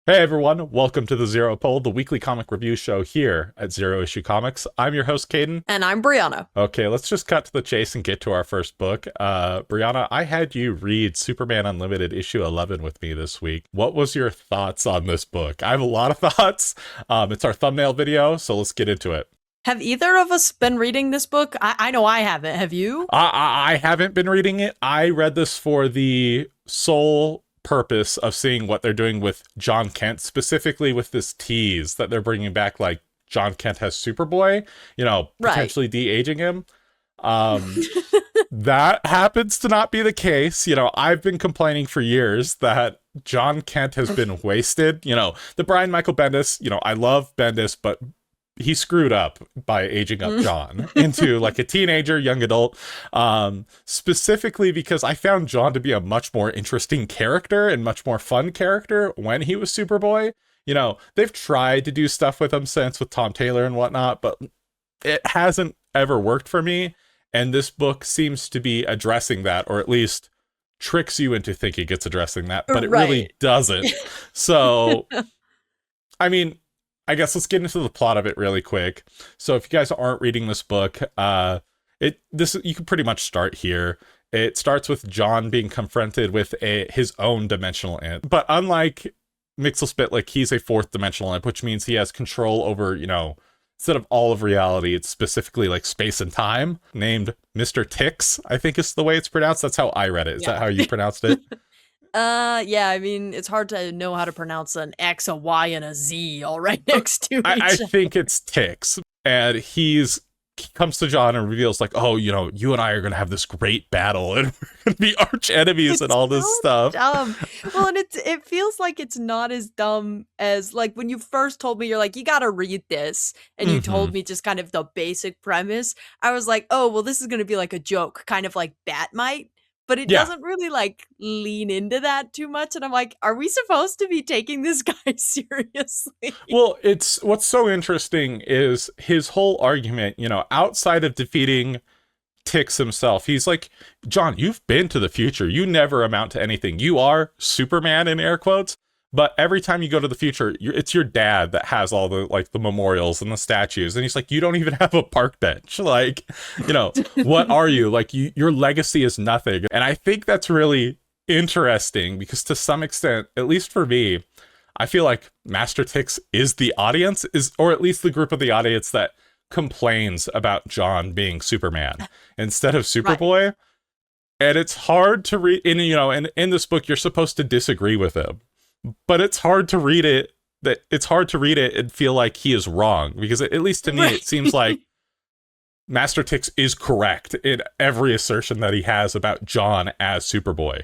Hey everyone, welcome to the Zero Poll, the weekly comic review show here at Zero Issue Comics. I'm your host, Caden. And I'm Briona. Okay, let's just cut to the chase and get to our first book. Briona, I had you read Superman Unlimited issue 11 with me this week. What was your thoughts on this book? I have a lot of thoughts. It's our thumbnail video, so let's get into it. Have either of us been reading this book? I know I haven't. Have you? I haven't been reading it. I read this for the sole purpose of seeing what they're doing with Jon Kent, specifically with this tease that they're bringing back, like Jon Kent has Superboy, potentially de-aging him. That happens to not be the case. I've been complaining for years that Jon Kent has been wasted. The Brian Michael Bendis, I love Bendis, but he screwed up by aging up Jon into like a teenager, young adult, specifically because I found Jon to be a much more interesting character and much more fun character when he was Superboy. They've tried to do stuff with him since with Tom Taylor and whatnot, but it hasn't ever worked for me. And this book seems to be addressing that, or at least tricks you into thinking it's addressing that, but it really doesn't. So, I mean, I guess let's get into the plot of it really quick. So if you guys aren't reading this book, you can pretty much start here. It starts with Jon being confronted with his own dimensional imp. But unlike Mxyzptlk, he's a fourth dimensional imp, which means he has control over, instead of all of reality, it's specifically like space and time, named Mr. Tix, I think is the way it's pronounced. That's how I read it. Is that how you pronounced it? Yeah, I mean, it's hard to know how to pronounce an X, a Y, and a Z all right next to each other. I think it's Tix. And he comes to Jon and reveals like, oh, you and I are going to have this great battle and we're going to be arch enemies and all this stuff. Dumb. Well, and it feels like it's not as dumb as like when you first told me, you're like, you got to read this. And you told me just kind of the basic premise. I was like, oh, well, this is going to be like a joke, kind of like Batmite. But it doesn't really like lean into that too much. And I'm like, are we supposed to be taking this guy seriously? Well, what's so interesting is his whole argument, outside of defeating Tix himself. He's like, Jon, you've been to the future. You never amount to anything. You are Superman in air quotes. But every time you go to the future, it's your dad that has all the the memorials and the statues. And he's like, you don't even have a park bench. Like, what are you? Like, your legacy is nothing. And I think that's really interesting because to some extent, at least for me, I feel like Master Tix is the audience, or at least the group of the audience that complains about Jon being Superman instead of Superboy. Right. And it's hard to read. And in this book, you're supposed to disagree with him. But it's hard to read it. And feel like he is wrong, because at least to me, it seems like Master Tix is correct in every assertion that he has about Jon as Superboy.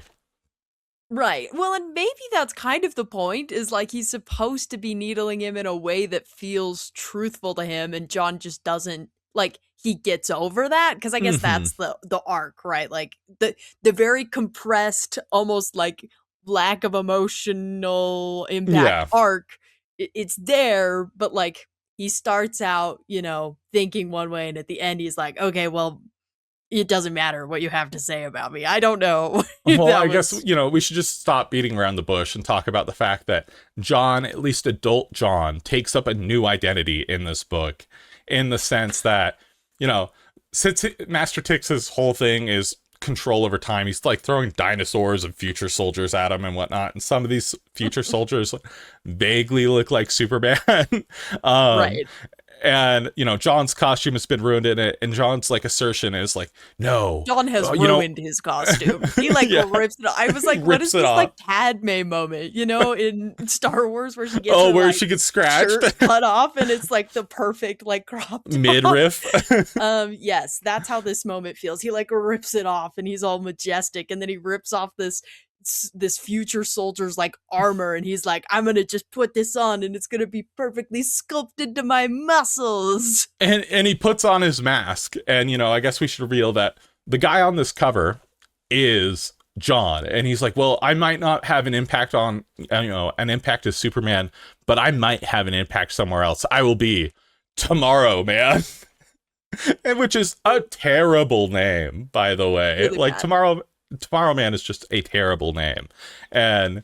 Right. Well, and maybe that's kind of the point, is like he's supposed to be needling him in a way that feels truthful to him, and Jon just doesn't, like, he gets over that, because I guess that's the arc, right? Like the very compressed, almost like lack of emotional impact arc. It's there, but like he starts out, thinking one way, and at the end he's like, okay, well, it doesn't matter what you have to say about me. I don't know. Well, I guess, we should just stop beating around the bush and talk about the fact that Jon, at least adult Jon, takes up a new identity in this book, in the sense that, since Master Tix's whole thing is control over time, he's like throwing dinosaurs and future soldiers at him and whatnot, and some of these future soldiers vaguely look like Superman. Right. And Jon's costume has been ruined in it, and Jon's assertion is like, no, Jon has ruined his costume. He rips it off. I was like, what is this Padme moment, in Star Wars, where she gets where she gets scratched, shirt cut off, and it's like the perfect cropped midriff. Yes, that's how this moment feels. He rips it off, and he's all majestic, and then he rips off this future soldier's armor, and he's like, I'm gonna just put this on and it's gonna be perfectly sculpted to my muscles, and he puts on his mask, and I guess we should reveal that the guy on this cover is Jon, and he's like, well, I might not have an impact on an impact as Superman, but I might have an impact somewhere else. I will be Tomorrow Man. And which is a terrible name, by the way. Really bad. Tomorrow Man is just a terrible name. And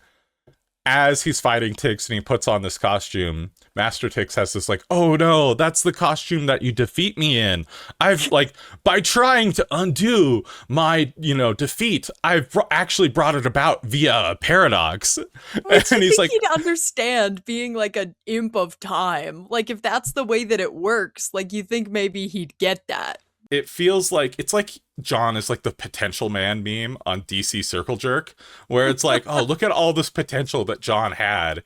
as he's fighting Tix and he puts on this costume, Master Tix has this like, oh no, that's the costume that you defeat me in. I've like, by trying to undo my, defeat, I've actually brought it about via a paradox. Which And you he's think like, he'd understand being like an imp of time. Like if that's the way that it works, like you think maybe he'd get that. it feels like it's like Jon is like the potential man meme on DC Circle Jerk, where it's like, oh, look at all this potential that Jon had,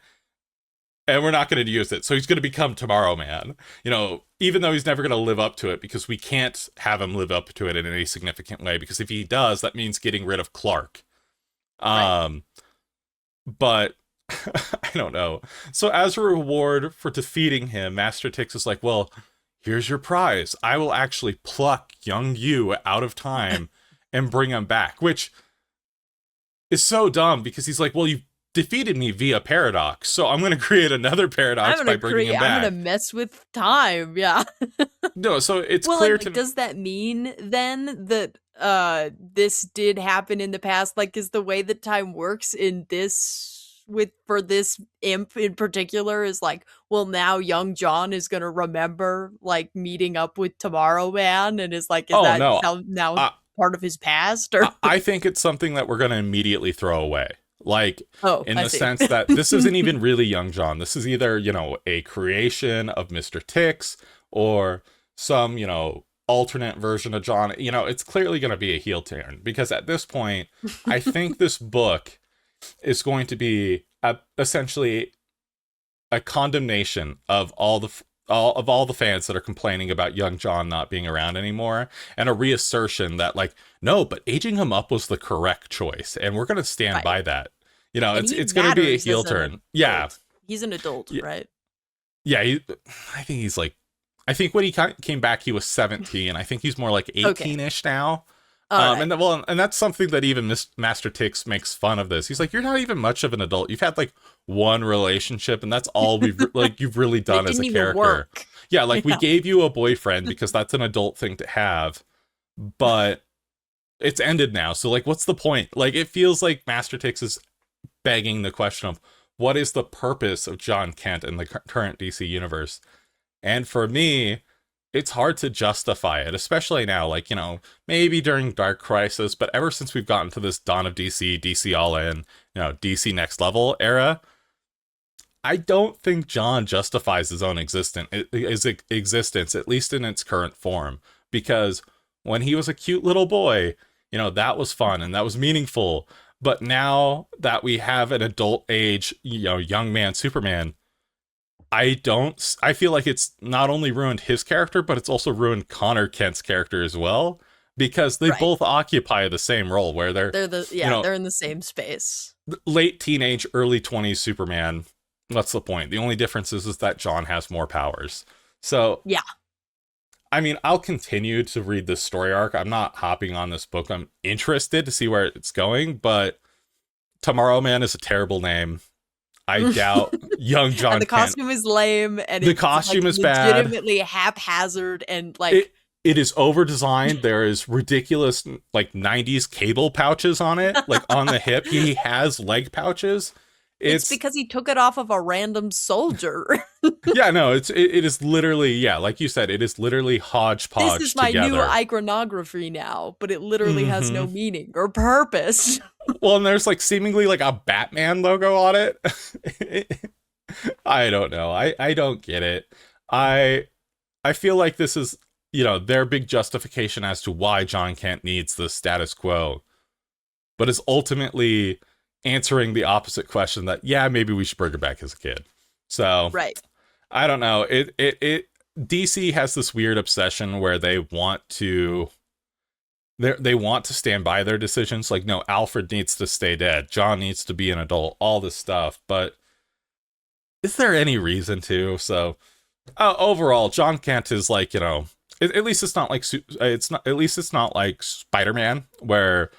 and we're not going to use it. So he's going to become Tomorrow Man, even though he's never going to live up to it, because we can't have him live up to it in any significant way, because if he does, that means getting rid of Clark. Right. But I don't know. So as a reward for defeating him, Master Tix is like, well, here's your prize. I will actually pluck young you out of time and bring him back, which is so dumb because he's like, well, you defeated me via paradox, so I'm going to create another paradox by bringing him back. I'm going to mess with time, yeah. No, so it's clear to me. Does that mean then that this did happen in the past? Like, is the way that time works in this for this imp in particular is like, well, now young Jon is gonna remember like meeting up with Tomorrow Man, and is like, now part of his past? Or I think it's something that we're gonna immediately throw away. Like, in the see. sense that this isn't even really young Jon. This is either, a creation of Mr. Tix or some, alternate version of Jon. It's clearly going to be a heel turn, because at this point, I think this book is going to be essentially a condemnation of all the fans that are complaining about young Jon not being around anymore, and a reassertion that like, no, but aging him up was the correct choice, and we're going to stand by that. It's going to be a heel turn. Yeah, he's an adult, right? Yeah, I think when he came back, he was 17. I think he's more like 18-ish now. Right. And that's something that even Master Tix makes fun of this. He's like, you're not even much of an adult. You've had like one relationship, and that's all you've really done as a character. Work. Yeah, like we gave you a boyfriend because that's an adult thing to have, but it's ended now. So like, what's the point? Like, it feels like Master Tix is begging the question of what is the purpose of Jon Kent in the current DC universe? And for me, it's hard to justify it, especially now, like, maybe during Dark Crisis, but ever since we've gotten to this Dawn of DC, DC All In, DC Next Level era, I don't think Jon justifies his own existence, at least in its current form. Because when he was a cute little boy, that was fun and that was meaningful. But now that we have an adult age, young man Superman, I feel like it's not only ruined his character, but it's also ruined Connor Kent's character as well, because they both occupy the same role where they're in the same space. Late teenage, early 20s Superman. What's the point? The only difference is that Jon has more powers. So yeah. I mean, I'll continue to read this story arc. I'm not hopping on this book. I'm interested to see where it's going, but Tomorrow Man is a terrible name. I doubt young Jon Kent. The costume is lame, and the costume is bad. Legitimately haphazard, and like it is over designed. There is ridiculous like 90s cable pouches on it, like on the hip. He has leg pouches. It's because he took it off of a random soldier. Yeah, no, it is literally, like you said, it is literally hodgepodge. This is my together. new iconography now, but it literally has no meaning or purpose. Well, and there's like seemingly like a Batman logo on it. I don't know. I don't get it. I feel like this is, their big justification as to why Jon Kent needs the status quo, but is ultimately answering the opposite question that, maybe we should bring her back as a kid. So, right. I don't know. DC has this weird obsession where they want to stand by their decisions. Like, no, Alfred needs to stay dead. Jon needs to be an adult, all this stuff. But is there any reason to? So overall, Jon Kent is like, at least it's not like Spider-Man, where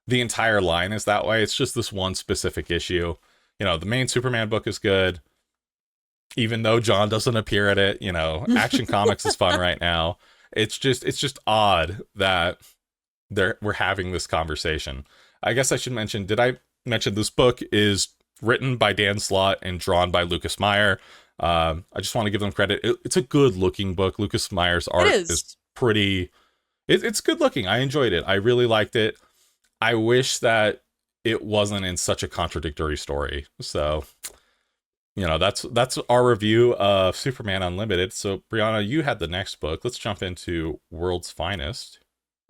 the entire line is that way. It's just this one specific issue. The main Superman book is good, even though Jon doesn't appear in it. Action Comics is fun right now. It's just odd that we're having this conversation. I guess I should mention, did I mention this book is written by Dan Slott and drawn by Lucas Meyer. I just want to give them credit. It's a good looking book. Lucas Meyer's art is pretty. It's good looking. I enjoyed it. I really liked it. I wish that it wasn't in such a contradictory story. So, that's our review of Superman Unlimited. So, Brianna, you had the next book. Let's jump into World's Finest.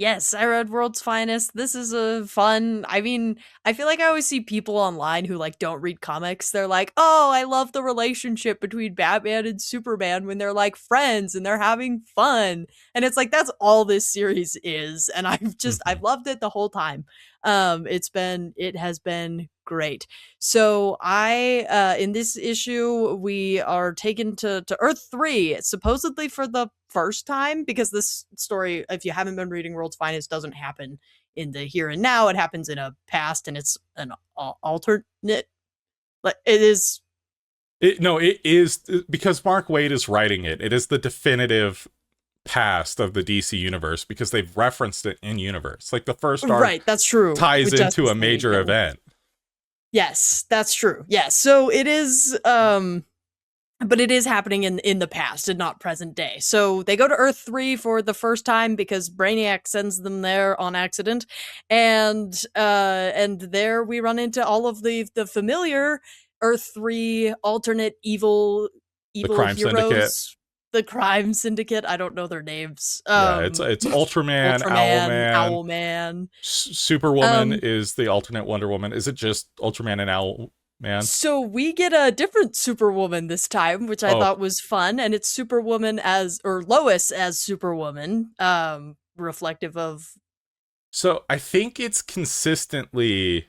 Yes, I read World's Finest. This is a fun. I mean, I feel like I always see people online who like don't read comics. They're like, "Oh, I love the relationship between Batman and Superman when they're like friends and they're having fun." And it's like that's all this series is, and I've loved it the whole time. It has been great. So in this issue we are taken to Earth 3 supposedly for the first time, because this story, if you haven't been reading World's Finest, doesn't happen in the here and now. It happens in a past, and it's an alternate. Like it is. It is because Mark Waid is writing it. It is the definitive past of the DC universe because they've referenced it in universe. Like the first arc, right? That's true. Ties into a major event. Yes, that's true. Yes, so it is. But it is happening in the past and not present day. So they go to Earth 3 for the first time because Brainiac sends them there on accident, and there we run into all of the familiar Earth 3 alternate evil crime heroes. Syndicate. The crime syndicate. I don't know their names. It's Ultraman, Owlman. Superwoman is the alternate Wonder Woman. Is it just Ultraman and Owlman? So we get a different Superwoman this time, which I thought was fun, and it's Superwoman or Lois as Superwoman, reflective of. So I think it's consistently,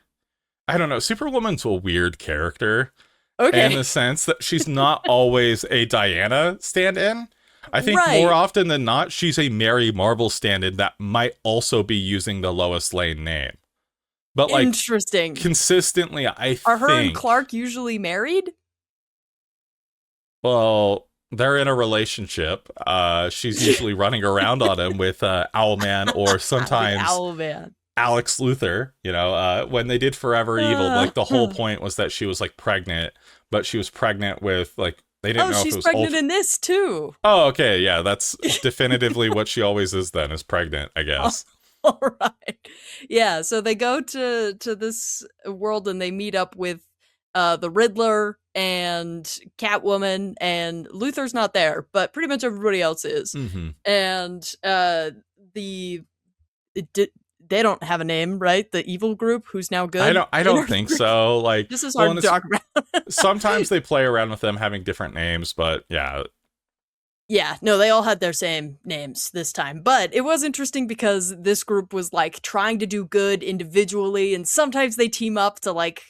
I don't know. Superwoman's a weird character. Okay. In the sense that she's not always a Diana stand-in. I think more often than not, she's a Mary Marvel stand-in that might also be using the Lois Lane name. But like, interesting. Consistently, Are her and Clark usually married? Well, they're in a relationship. She's usually running around on him with Owlman or sometimes Owlman. Alex Luthor. When they did Forever Evil, like the whole point was that she was like pregnant, but she was pregnant with like they didn't know if it was. She's pregnant in this too. Oh, okay, yeah, that's definitively what she always is. Then is pregnant, I guess. All right. Yeah, so they go to this world and they meet up with the Riddler and Catwoman, and Luthor's not there, but pretty much everybody else is. Mm-hmm. And they don't have a name, right? The evil group who's now good. I don't think so. Like this is hard to talk about. Sometimes they play around with them having different names, but yeah. Yeah, no, they all had their same names this time. But it was interesting because this group was like trying to do good individually, and sometimes they team up to like,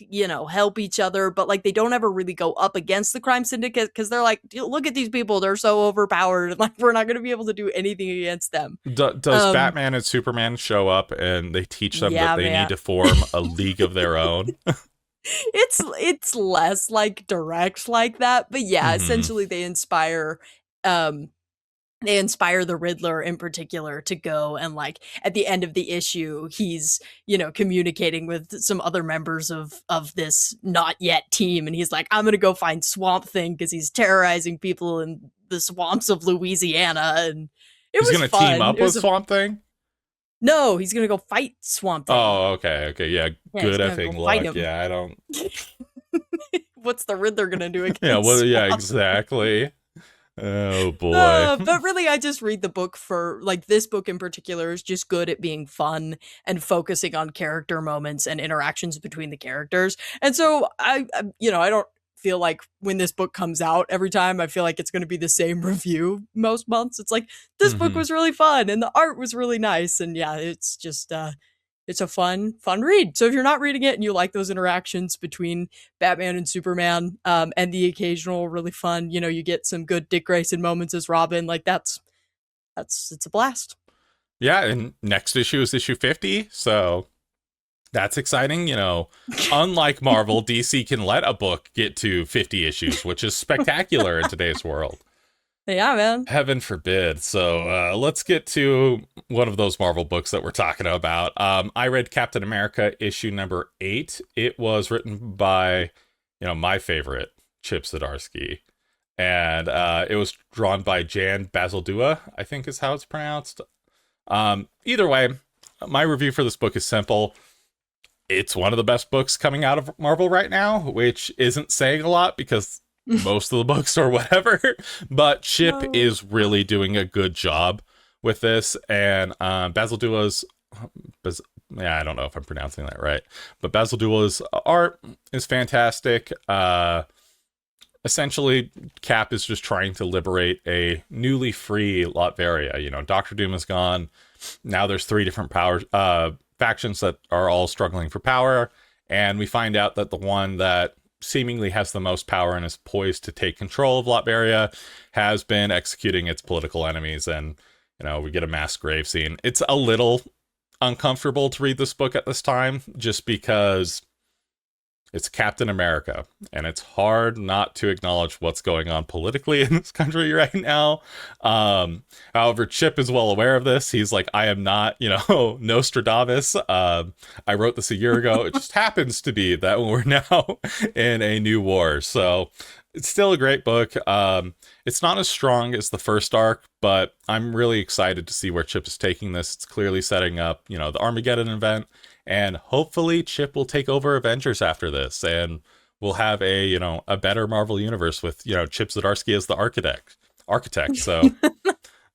help each other, but like they don't ever really go up against the crime syndicate because they're like, look at these people, they're so overpowered, and like we're not going to be able to do anything against them. Does Batman and Superman show up and they teach them that they need to form a league of their own? It's less like direct like that, but yeah, essentially they inspire the Riddler in particular to go and like at the end of the issue he's communicating with some other members of this not yet team, and he's like, I'm gonna go find Swamp Thing because he's terrorizing people in the swamps of Louisiana, and he's gonna team up with Swamp Thing. No, he's gonna go fight Swamp Thing. Oh, okay, yeah, good effing luck. Yeah, I don't. What's the Riddler gonna do against? Yeah, exactly. Oh boy. But really I just read the book for like this book in particular is just good at being fun and focusing on character moments and interactions between the characters. And so I don't feel like when this book comes out every time I feel like it's going to be the same review most months. It's like this book was really fun and the art was really nice, and yeah, it's just it's a fun read. So if you're not reading it and you like those interactions between Batman and Superman, and the occasional really fun, you get some good Dick Grayson moments as Robin, like it's a blast. Yeah, and next issue is issue 50, so that's exciting. Unlike Marvel, DC can let a book get to 50 issues, which is spectacular in today's world. Yeah, man. Heaven forbid. So let's get to one of those Marvel books that we're talking about. I read Captain America issue number 8. It was written by my favorite, Chip Zdarsky. And it was drawn by Jan Bazaldua, I think is how it's pronounced. Either way, my review for this book is simple. It's one of the best books coming out of Marvel right now, which isn't saying a lot because most of the books are whatever. But Chip is really doing a good job with this. And Bazaldua's... I don't know if I'm pronouncing that right. But Bazaldua's art is fantastic. Essentially, Cap is just trying to liberate a newly free Latveria. Doctor Doom is gone. Now there's 3 different factions that are all struggling for power. And we find out that the one that seemingly has the most power and is poised to take control of Latveria has been executing its political enemies. And, we get a mass grave scene. It's a little uncomfortable to read this book at this time, just because it's Captain America, and it's hard not to acknowledge what's going on politically in this country right now. However, Chip is well aware of this. He's like, I am not, Nostradamus. I wrote this a year ago. It just happens to be that we're now in a new war. So it's still a great book. It's not as strong as the first arc, but I'm really excited to see where Chip is taking this. It's clearly setting up, the Armageddon event. And hopefully Chip will take over Avengers after this, and we'll have a better Marvel universe with, Chip Zdarsky as the architect. So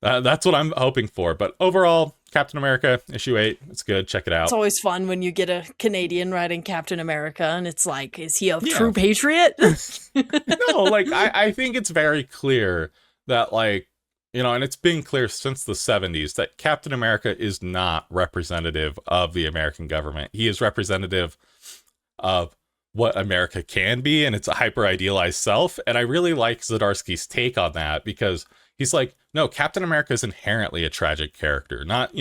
that's what I'm hoping for. But overall, Captain America, issue 8, it's good. Check it out. It's always fun when you get a Canadian writing Captain America, and it's like, is he a true patriot? No, I think it's very clear that, and it's been clear since the 70s that Captain America is not representative of the American government. He is representative of what America can be, and it's a hyper-idealized self. And I really like Zdarsky's take on that, because he's like, no, Captain America is inherently a tragic character. Not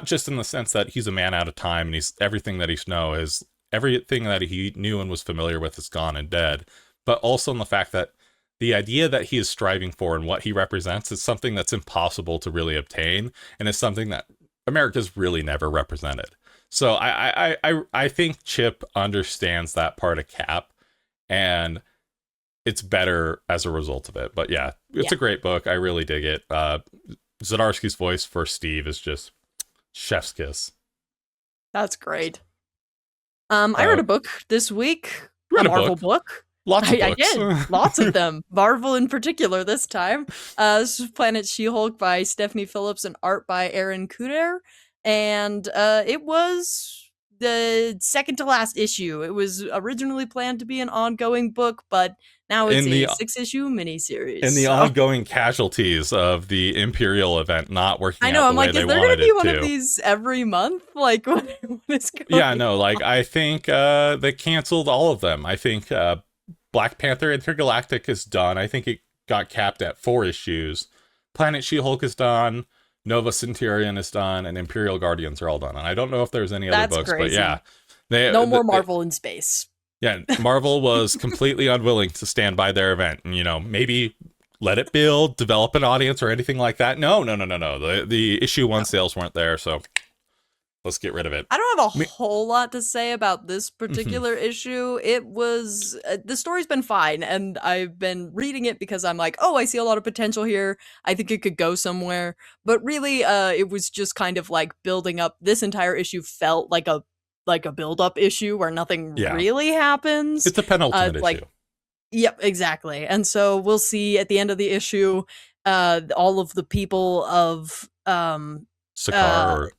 just in the sense that he's a man out of time, and everything that everything that he knew and was familiar with is gone and dead, but also in the fact that the idea that he is striving for and what he represents is something that's impossible to really obtain, and is something that America's really never represented. So I think Chip understands that part of Cap, and it's better as a result of it. But yeah, it's a great book. I really dig it. Zdarsky's voice for Steve is just chef's kiss. That's great. I read a book this week. A Marvel book. Lots of books. I did. Lots of them. Marvel in particular this time. This is Planet She-Hulk by Stephanie Phillips and art by Aaron Kuder. And it was the second to last issue. It was originally planned to be an ongoing book, but now it's a 6-issue miniseries. And the ongoing casualties of the Imperial event not working out the way they wanted it to. I know, I'm like, is there going to be one of these every month? Like, what is going on? Yeah, no, I think they canceled all of them. I think Black Panther Intergalactic is done. I think it got capped at 4 issues. Planet She-Hulk is done. Nova Centurion is done, and Imperial Guardians are all done. And I don't know if there's any other books, crazy. But yeah. No more Marvel in space. Yeah, Marvel was completely unwilling to stand by their event and, maybe let it build, develop an audience or anything like that. No. The issue 1 sales weren't there, so let's get rid of it. I don't have a whole lot to say about this particular issue. It was, the story's been fine, and I've been reading it because I'm like, oh, I see a lot of potential here. I think it could go somewhere. But really, it was just kind of like building up. This entire issue felt like a build-up issue where nothing really happens. It's a penultimate issue. Yep, exactly. And so we'll see at the end of the issue, all of the people of Sakaar.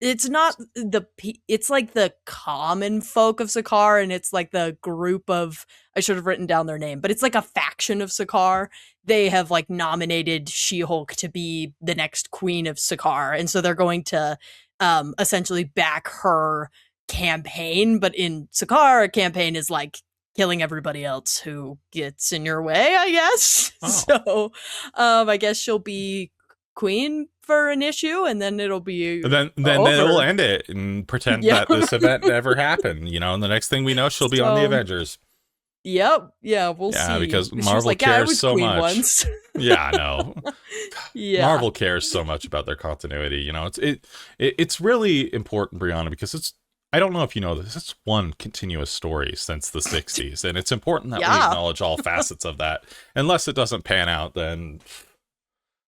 It's not it's like the common folk of Sakaar, and it's like the group of, I should have written down their name, but it's like a faction of Sakaar. They have like nominated She-Hulk to be the next queen of Sakaar, and so they're going to essentially back her campaign. But in Sakaar, a campaign is like killing everybody else who gets in your way, I guess. Oh. So I guess she'll be queen for an issue, and then it'll be then we'll end it and pretend that this event never happened, and the next thing we know, she'll be on the Avengers. Yep. Yeah, we'll see. Yeah, because Marvel cares so much. Once. Yeah, I know. Yeah. Marvel cares so much about their continuity. It's really important, Briona, because it's I don't know if you know this. It's one continuous story since the 60s, and it's important that we Yeah. acknowledge all facets of that. Unless it doesn't pan out, then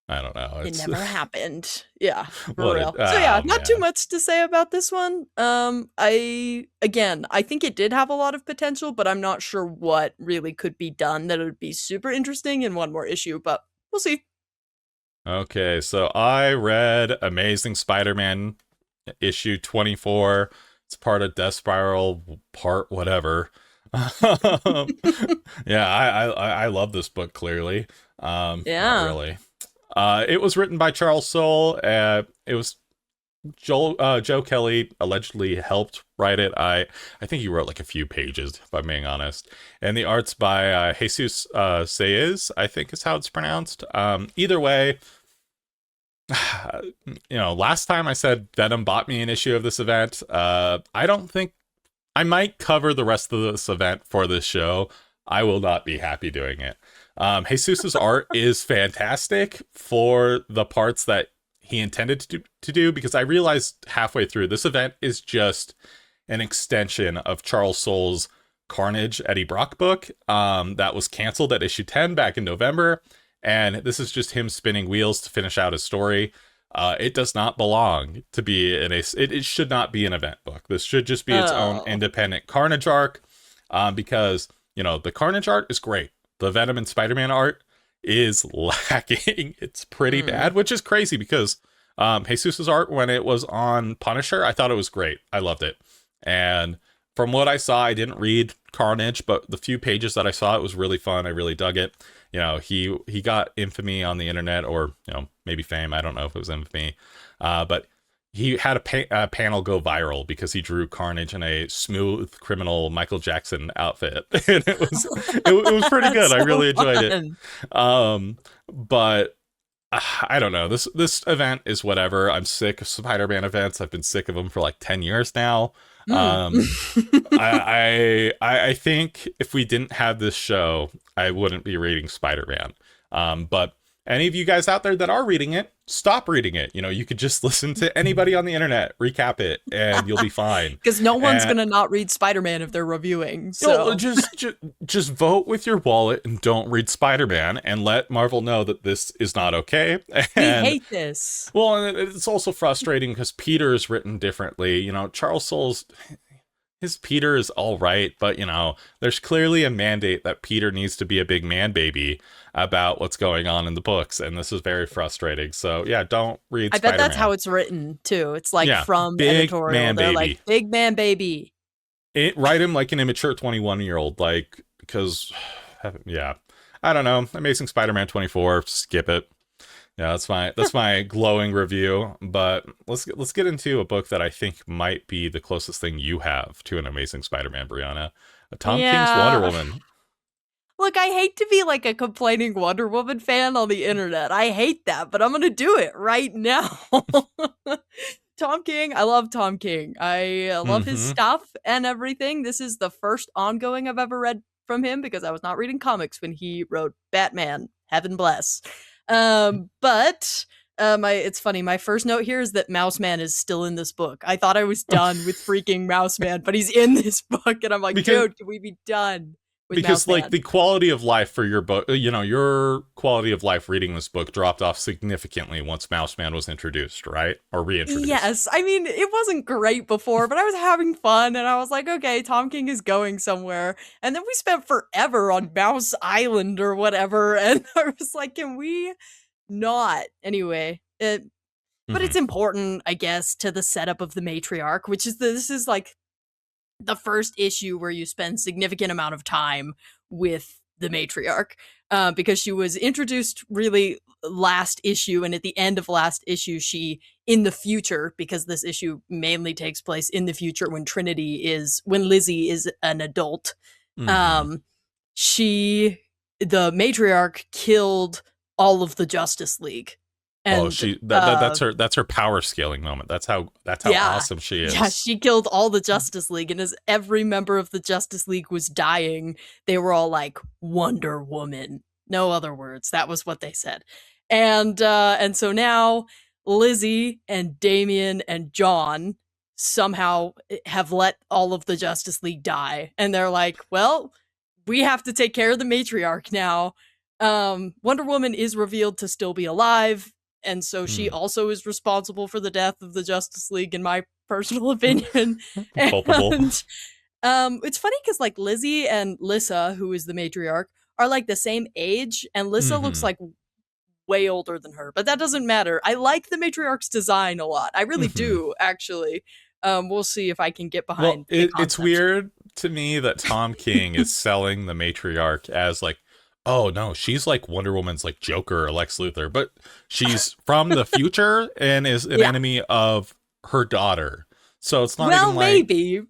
I don't know. It It's never happened. Yeah, for what it. real. So yeah, Oh not too man. much to say about this one. I think it did have a lot of potential, but I'm not sure what really could be done that would be super interesting in one more issue, but we'll see. Okay, so I read Amazing Spider-Man issue 24. It's part of Death Spiral, part whatever. Yeah, I love this book. Clearly, not Yeah. really. It was written by Charles Soule. It was Joe Kelly allegedly helped write it. I think he wrote like a few pages, if I'm being honest. And the art's by Jesus Saiz, I think is how it's pronounced. Either way, last time I said Venom bought me an issue of this event. I don't think I might cover the rest of this event for this show. I will not be happy doing it. Jesus's art is fantastic for the parts that he intended to do, because I realized halfway through this event is just an extension of Charles Soule's Carnage Eddie Brock book that was canceled at issue 10 back in November, and this is just him spinning wheels to finish out his story. It does not belong to be it should not be an event book. This should just be its own independent Carnage arc, because the Carnage art is great. The Venom and Spider-Man art is lacking. It's pretty bad, which is crazy because Jesus's art when it was on Punisher, I thought it was great. I loved it. And from what I saw, I didn't read Carnage, but the few pages that I saw, it was really fun. I really dug it. He got infamy on the internet, or maybe fame. I don't know if it was infamy, but he had a panel go viral because he drew Carnage in a smooth criminal Michael Jackson outfit, and it was pretty good. I really enjoyed it. But I don't know. This event is whatever. I'm sick of Spider-Man events. I've been sick of them for like 10 years now. I think if we didn't have this show, I wouldn't be reading Spider-Man. But any of you guys out there that are reading it, stop reading it. You could just listen to anybody on the internet recap it, and you'll be fine. Because no one's gonna not read Spider-Man if they're reviewing. So just vote with your wallet and don't read Spider-Man, and let Marvel know that this is not okay. And, we hate this. Well, and it's also frustrating because Peter is written differently. Charles Soule's his Peter is all right, but there's clearly a mandate that Peter needs to be a big man baby about what's going on in the books, and this is very frustrating. So yeah, don't read Spider-Man. I bet that's how it's written too. It's like from big editorial. Man They're baby. like big man baby. Write him like an immature 21-year-old, because yeah, I don't know. Amazing Spider-Man 24, skip it. Yeah, that's my glowing review. But let's get into a book that I think might be the closest thing you have to an Amazing Spider-Man, Briona. Tom King's Wonder Woman. Look, I hate to be like a complaining Wonder Woman fan on the internet. I hate that, but I'm gonna do it right now. Tom King, I love Tom King. I love his stuff and everything. This is the first ongoing I've ever read from him because I was not reading comics when he wrote Batman. Heaven bless. But it's funny. My first note here is that Mouse Man is still in this book. I thought I was done with freaking Mouse Man, but he's in this book, and I'm like, dude, can we be done? Because like the quality of life for your book, your quality of life reading this book dropped off significantly once Mouse Man was introduced, right? Or reintroduced. Yes. I mean, it wasn't great before, but I was having fun, and I was like, okay, Tom King is going somewhere. And then we spent forever on Mouse Island or whatever, and I was like, can we not? Anyway, but it's important, I guess, to the setup of the matriarch, which is this is like the first issue where you spend significant amount of time with the matriarch, because she was introduced really last issue, and at the end of last issue, she in the future, because this issue mainly takes place in the future when Lizzie is an adult, the matriarch killed all of the Justice League. And, that's her power scaling moment. That's how awesome she is. Yeah, she killed all the Justice League, and as every member of the Justice League was dying, they were all like, Wonder Woman. No other words. That was what they said. And so now Lizzie and Damian and John somehow have let all of the Justice League die. And they're like, well, we have to take care of the matriarch now. Wonder Woman is revealed to still be alive, and so she also is responsible for the death of the Justice League, in my personal opinion. Culpable. And it's funny because like Lizzie and Lissa, who is the matriarch, are like the same age, and Lissa looks like way older than her, but that doesn't matter. I like the matriarch's design a lot. I really do, actually. We'll see if I can get behind. Well, it's weird to me that Tom King is selling the matriarch as like, oh no, she's like Wonder Woman's like Joker or Lex Luthor, but she's from the future and is an enemy of her daughter. So it's not even like, maybe.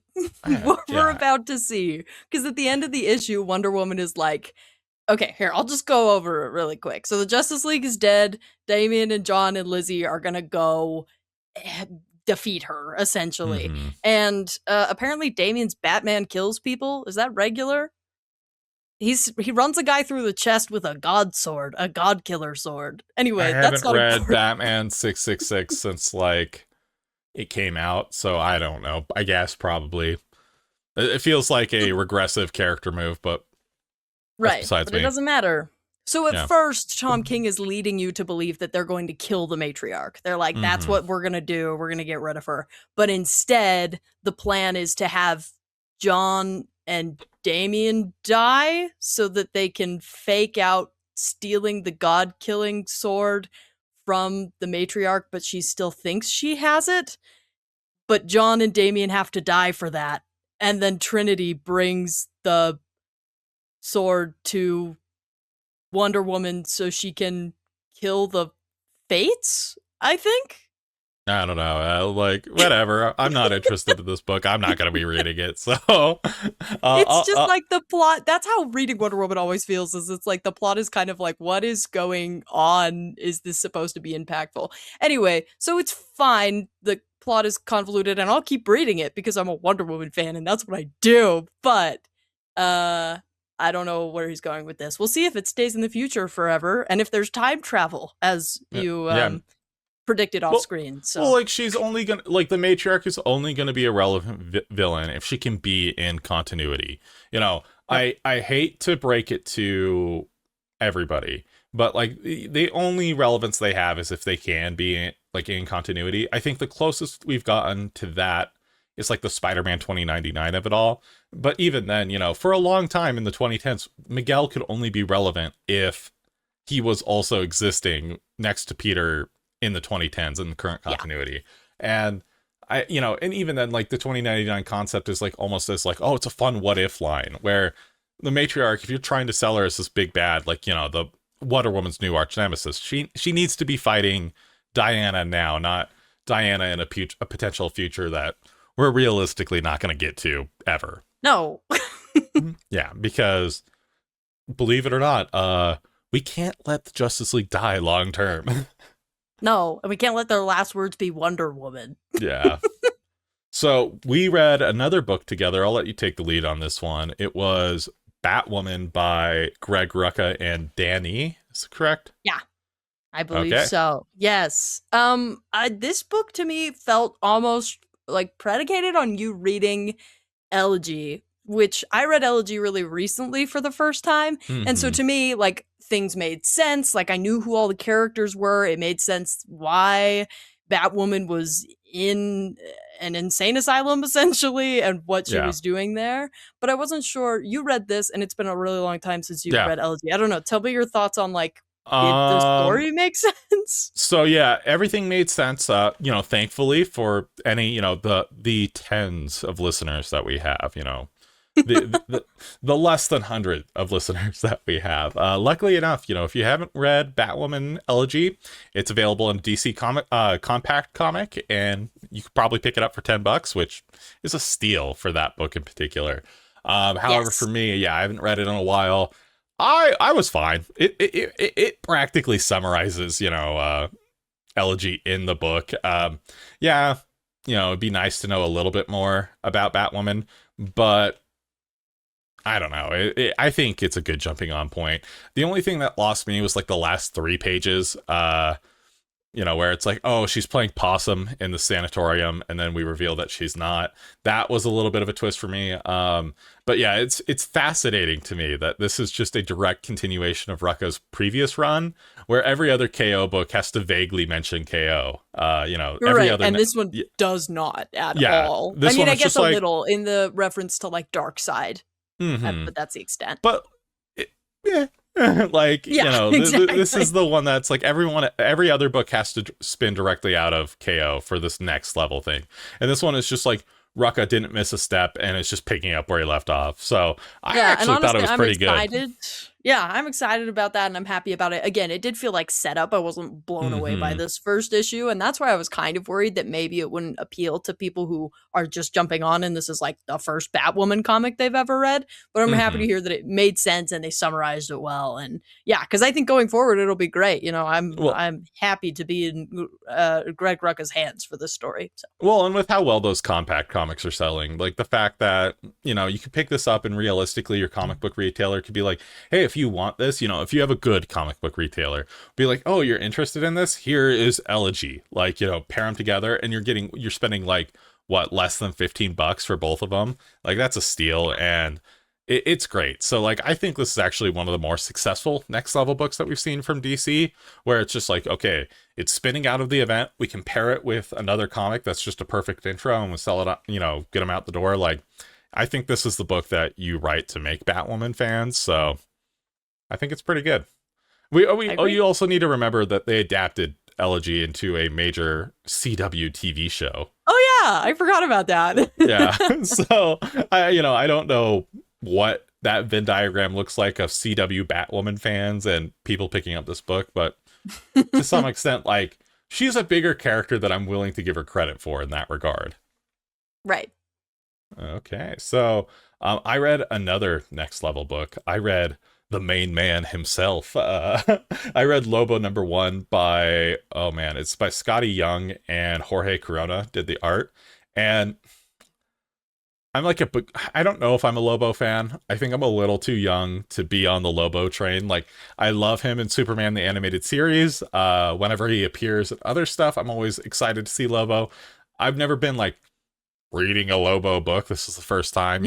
We're about to see. Because at the end of the issue, Wonder Woman is like, okay, here, I'll just go over it really quick. So the Justice League is dead. Damian and John and Lizzie are going to go defeat her, essentially. And apparently Damian's Batman kills people. Is that regular? He runs a guy through the chest with a god sword, a god killer sword. Anyway, that's not read important. Batman 666 since like it came out, so I don't know. I guess probably. It feels like a regressive character move, but right, but it doesn't matter. So at first, Tom King is leading you to believe that they're going to kill the matriarch. They're like, that's what we're going to do. We're going to get rid of her. But instead, the plan is to have John and Damian die so that they can fake out stealing the god-killing sword from the matriarch, but she still thinks she has it. But John and Damian have to die for that. And then Trinity brings the sword to Wonder Woman so she can kill the Fates, I think? I don't know. Like, whatever. I'm not interested in this book. I'm not going to be reading it. So it's just like the plot. That's how reading Wonder Woman always feels, is it's like the plot is kind of like, what is going on? Is this supposed to be impactful? Anyway, so it's fine. The plot is convoluted and I'll keep reading it because I'm a Wonder Woman fan and that's what I do. But I don't know where he's going with this. We'll see if it stays in the future forever and if there's time travel, as you predicted off screen. So, well, like she's only gonna like the matriarch is only gonna be a relevant villain if she can be in continuity. You know, I hate to break it to everybody, but like the only relevance they have is if they can be like in continuity. I think the closest we've gotten to that is like the Spider-Man 2099 of it all. But even then, you know, for a long time in the 2010s, Miguel could only be relevant if he was also existing next to Peter in the 2010s in the current continuity. And I, you know, and even then, like the 2099 concept is like almost as like, oh, it's a fun what if line where the matriarch, if you're trying to sell her as this big bad, like, you know, the Wonder Woman's new arch nemesis, she needs to be fighting Diana now, not Diana in a potential future that we're realistically not going to get to ever. No. Yeah, because believe it or not, we can't let the Justice League die long term. No, and we can't let their last words be Wonder Woman. Yeah. So we read another book together. I'll let you take the lead on this one. It was Batwoman by Greg Rucka and Danny. Is it correct? Yeah, I believe so. Yes. This book to me felt almost like predicated on you reading Elegy, which I read Elegy really recently for the first time. And so to me, like, things made sense. Like, I knew who all the characters were. It made sense why Batwoman was in an insane asylum, essentially, and what she was doing there. But I wasn't sure. You read this, and it's been a really long time since you've read Elegy. I don't know. Tell me your thoughts on, like, did the story make sense? So yeah, everything made sense. You know, thankfully for any, you know, the tens of listeners that we have, you know, the less than 100 of listeners that we have. Luckily enough, you know, if you haven't read Batwoman Elegy, it's available in DC compact comic, and you could probably pick it up for $10, which is a steal for that book in particular. However, for me, I haven't read it in a while. I was fine. It practically summarizes, you know, Elegy in the book. Yeah, you know, it'd be nice to know a little bit more about Batwoman, but I don't know. I think it's a good jumping on point. The only thing that lost me was like the last 3 pages, where it's like, oh, she's playing possum in the sanatorium, and then we reveal that she's not. That was a little bit of a twist for me. But yeah, it's fascinating to me that this is just a direct continuation of Rucka's previous run, where every other KO book has to vaguely mention KO. You're every right, other and this one does not at yeah, all. this I mean, one I is guess just a like, little in the reference to like Dark Side, mhm. but that's the extent. But yeah. Like, Yeah, this is exactly. the one that's like every other book has to spin directly out of KO for this next level thing, and this one is just like Rucka didn't miss a step and it's just picking up where he left off. So I Yeah, and actually thought it honestly, was I'm pretty good. excited. Yeah, I'm excited about that, and I'm happy about it. Again, it did feel like setup. I wasn't blown away by Hmm. this first issue, and that's why I was kind of worried that maybe it wouldn't appeal to people who are just jumping on, and this is like the first Batwoman comic they've ever read. But I'm happy Hmm. to hear that it made sense and they summarized it well. And yeah, because I think going forward it'll be great. Well, I'm happy to be in Greg Rucka's hands for this story. So. and with how well those compact comics are selling, like the fact that, you could pick this up and realistically your comic book retailer could be like, hey, if you want this, if you have a good comic book retailer, be like, oh, you're interested in this? Here is Elegy. Like, pair them together and you're spending like, what, less than $15 for both of them? Like, that's a steal. And it's great. So like, I think this is actually one of the more successful next level books that we've seen from DC, where it's just like, okay, it's spinning out of the event. We can pair it with another comic that's just a perfect intro and we'll sell it, get them out the door. Like, I think this is the book that you write to make Batwoman fans. So I think it's pretty good. You also need to remember that they adapted Elegy into a major CW TV show. Oh yeah, I forgot about that. Yeah. So I don't know what that Venn diagram looks like of CW Batwoman fans and people picking up this book, but to some extent, like, she's a bigger character that I'm willing to give her credit for in that regard. Right. Okay, so I read another next level book. I read the main man himself. I read Lobo #1 by, oh man, it's by Scotty Young and Jorge Corona did the art. And I'm like I don't know if I'm a Lobo fan. I think I'm a little too young to be on the Lobo train. Like, I love him in Superman the Animated Series. Whenever he appears in other stuff, I'm always excited to see Lobo. I've never been like reading a Lobo book. This is the first time.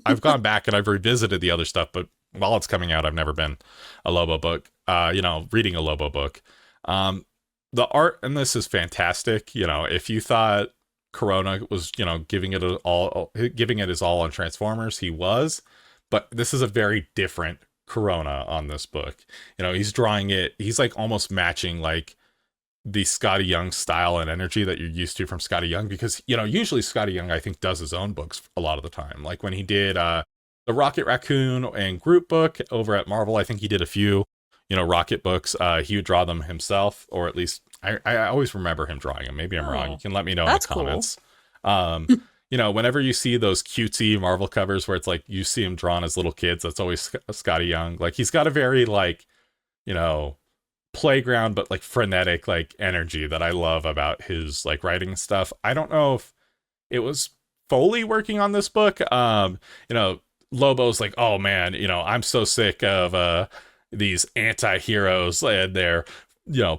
I've gone back and I've revisited the other stuff, but while it's coming out, I've never been a Lobo book. Reading a Lobo book. The art in this is fantastic. If you thought Corona was, giving it his all on Transformers, he was, but this is a very different Corona on this book. He's drawing it. He's like almost matching like the Scotty Young style and energy that you're used to from Scotty Young, because usually Scotty Young, I think, does his own books a lot of the time. Like when he did the Rocket Raccoon and Groot book over at Marvel, I think he did a few Rocket books. He would draw them himself, or at least I always remember him drawing them. Maybe I'm wrong. You can let me know in the comments. Cool. Whenever you see those cutesy Marvel covers where it's like you see him drawn as little kids, that's always Scotty Young. Like, he's got a very like playground but like frenetic like energy that I love about his like writing stuff. I don't know if it was Foley working on this book. Lobo's like, oh man, I'm so sick of these anti-heroes and their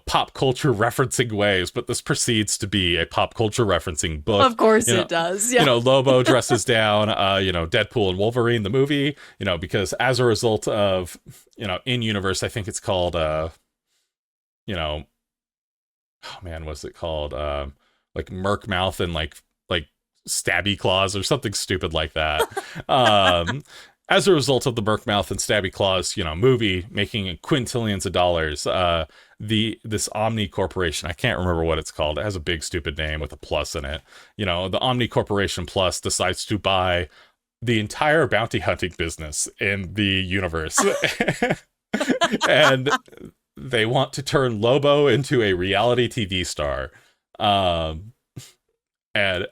pop culture referencing ways, but this proceeds to be a pop culture referencing book. Of course it does. Yeah. Lobo dresses down Deadpool and Wolverine the movie, because as a result of in universe, I think it's called oh man, what's it called? Like Merc Mouth and like Stabby Claws or something stupid like that. As a result of the Merc Mouth and Stabby Claws, movie making quintillions of dollars, this Omni Corporation, I can't remember what it's called. It has a big stupid name with a plus in it. The Omni Corporation Plus decides to buy the entire bounty hunting business in the universe. And they want to turn Lobo into a reality TV star. And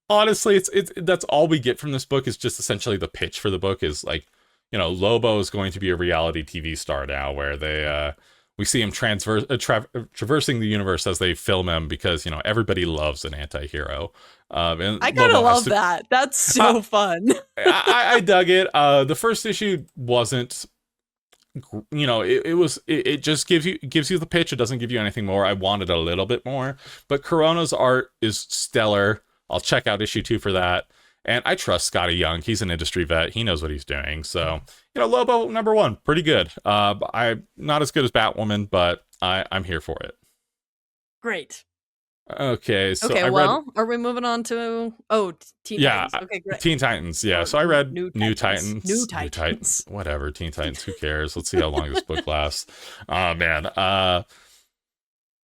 honestly, it's that's all we get from this book, is just essentially the pitch for the book is like, Lobo is going to be a reality TV star now, where they we see him traversing the universe as they film him, because everybody loves an anti-hero. And I kind of love that. That's so fun. I dug it. The first issue wasn't it just gives you the pitch. It doesn't give you anything more. I wanted a little bit more, but Corona's art is stellar. I'll check out issue 2 for that. And I trust Scotty Young. He's an industry vet. He knows what he's doing. So, Lobo #1, pretty good. I'm not as good as Batwoman, but I'm here for it. Great. Okay, so okay, are we moving on to Teen Titans? Okay, great. Teen Titans, yeah. So I read New Titans. New Titans. Whatever, Teen Titans, who cares? Let's see how long this book lasts. Oh man.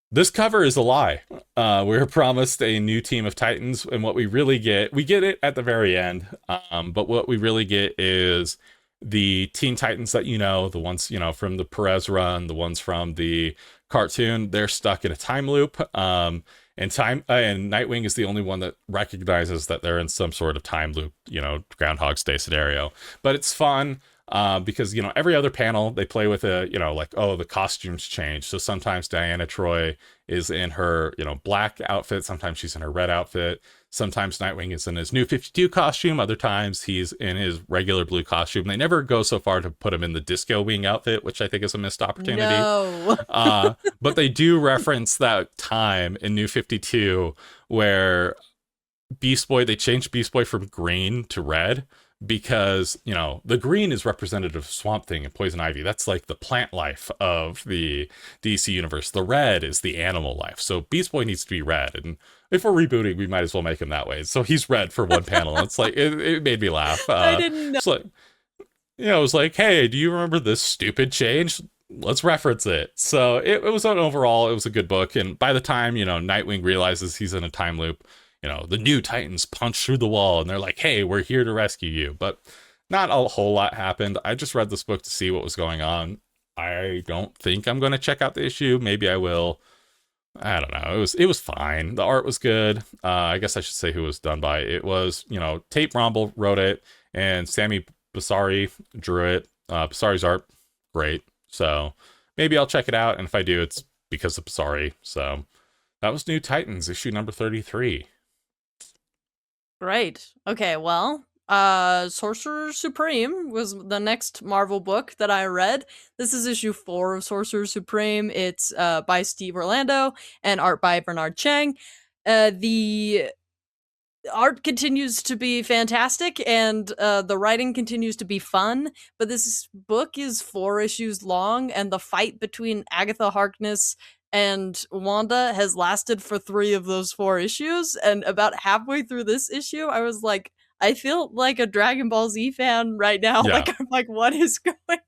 This cover is a lie. We were promised a new team of Titans, and what we get it at the very end. But what we really get is the Teen Titans that the ones from the Perez run, the ones from the cartoon. They're stuck in a time loop. And Nightwing is the only one that recognizes that they're in some sort of time loop, Groundhog's Day scenario. But it's fun. Because every other panel they play with the costumes change. So sometimes Diana Troy is in her black outfit, sometimes she's in her red outfit, sometimes Nightwing is in his New 52 costume, other times he's in his regular blue costume. They never go so far to put him in the Disco Wing outfit, which I think is a missed opportunity. No. But they do reference that time in New 52 where they changed Beast Boy from green to red, because the green is representative of Swamp Thing and Poison Ivy. That's like the plant life of the DC universe. The red is the animal life. So Beast Boy needs to be red, and if we're rebooting, we might as well make him that way. So he's red for one panel. It's like it made me laugh. I didn't know. It's like, it was like, hey, do you remember this stupid change? Let's reference it. So it was it was a good book. And by the time Nightwing realizes he's in a time loop, the new Titans punch through the wall and they're like, hey, we're here to rescue you. But not a whole lot happened. I just read this book to see what was going on. I don't think I'm going to check out the issue. Maybe I will. I don't know. It was fine. The art was good. I guess I should say who it was done by. It was, Tate Bromble wrote it and Sammy Basari drew it. Basari's art, great. So maybe I'll check it out. And if I do, it's because of Basari. So that was New Titans, issue number 33. Great. Okay, well, Sorcerer Supreme was the next Marvel book that I read. This is issue 4 of Sorcerer Supreme. It's by Steve Orlando and art by Bernard Chang. The art continues to be fantastic and the writing continues to be fun, but this book is 4 issues long, and the fight between Agatha Harkness and Wanda has lasted for 3 of those 4 issues, and about halfway through this issue, I was like, I feel like a Dragon Ball Z fan right now. Yeah. Like, I'm like, what is going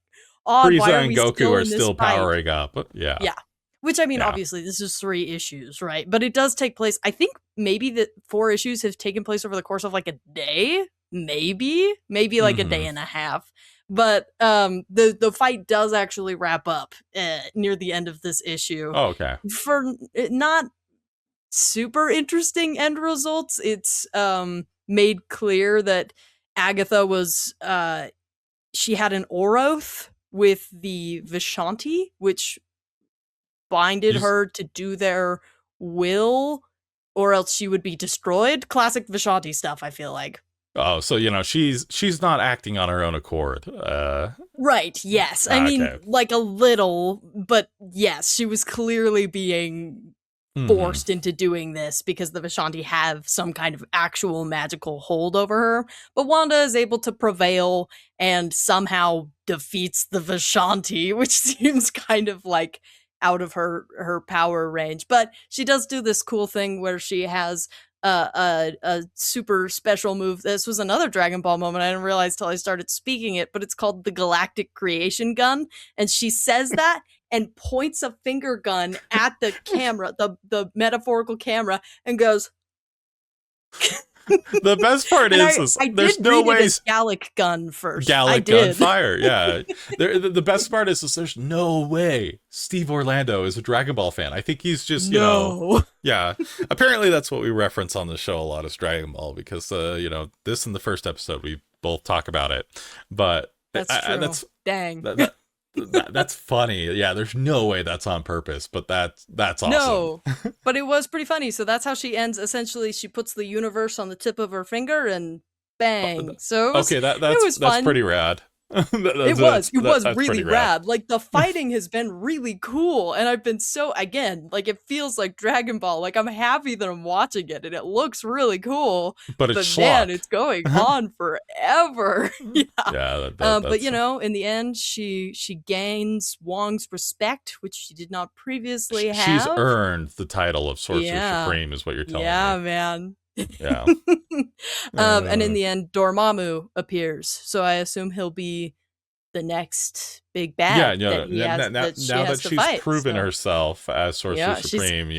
on? Frieza Why are and we Goku are still fight? powering up. Yeah. Yeah. Which, I mean, obviously, this is 3 issues, right? But it does take place, I think maybe the 4 issues have taken place over the course of like a day, maybe like a day and a half. But the fight does actually wrap up near the end of this issue. Oh, okay. For not super interesting end results, it's made clear that Agatha was she had an Oroth with the Vishanti, which binded her to do their will, or else she would be destroyed. Classic Vishanti stuff, I feel like. Oh, so she's not acting on her own accord. Right, yes. I mean, like a little, but yes, she was clearly being forced into doing this because the Vishanti have some kind of actual magical hold over her. But Wanda is able to prevail and somehow defeats the Vishanti, which seems kind of like out of her power range. But she does do this cool thing where she has a super special move. This was another Dragon Ball moment I didn't realize till I started speaking it, but it's called the Galactic Creation Gun, and she says that and points a finger gun at the camera, the metaphorical camera, and goes. The best part is there's no way. Gallic gun first. Gallic gun fire. Yeah. The best part is there's no way Steve Orlando is a Dragon Ball fan. I think he's just yeah. Apparently that's what we reference on the show a lot is Dragon Ball because this in the first episode we both talk about it. But that's true. Dang. That's funny. Yeah, there's no way that's on purpose, but that's awesome. No, but it was pretty funny. So that's how she ends. Essentially, she puts the universe on the tip of her finger and bang. So it was, that's fun. pretty rad. It was That's really pretty rad. rad. Like, the fighting has been really cool, and I've been so, again, like, it feels like Dragon Ball. Like, I'm happy that I'm watching it, and it looks really cool, But it's but man, schlock. it's going on forever. Yeah. Yeah, But that's in the end, she gains Wong's respect, which she did not previously she's have. earned the title of Sorcerer Yeah. Supreme, is what you're telling me. Yeah, man. Yeah. And in Uh, the end, Dormammu appears, so I assume he'll be the next big yeah, bad you know, that he has that she now has that to she's fight. proven So herself as Sorcerer yeah, Supreme,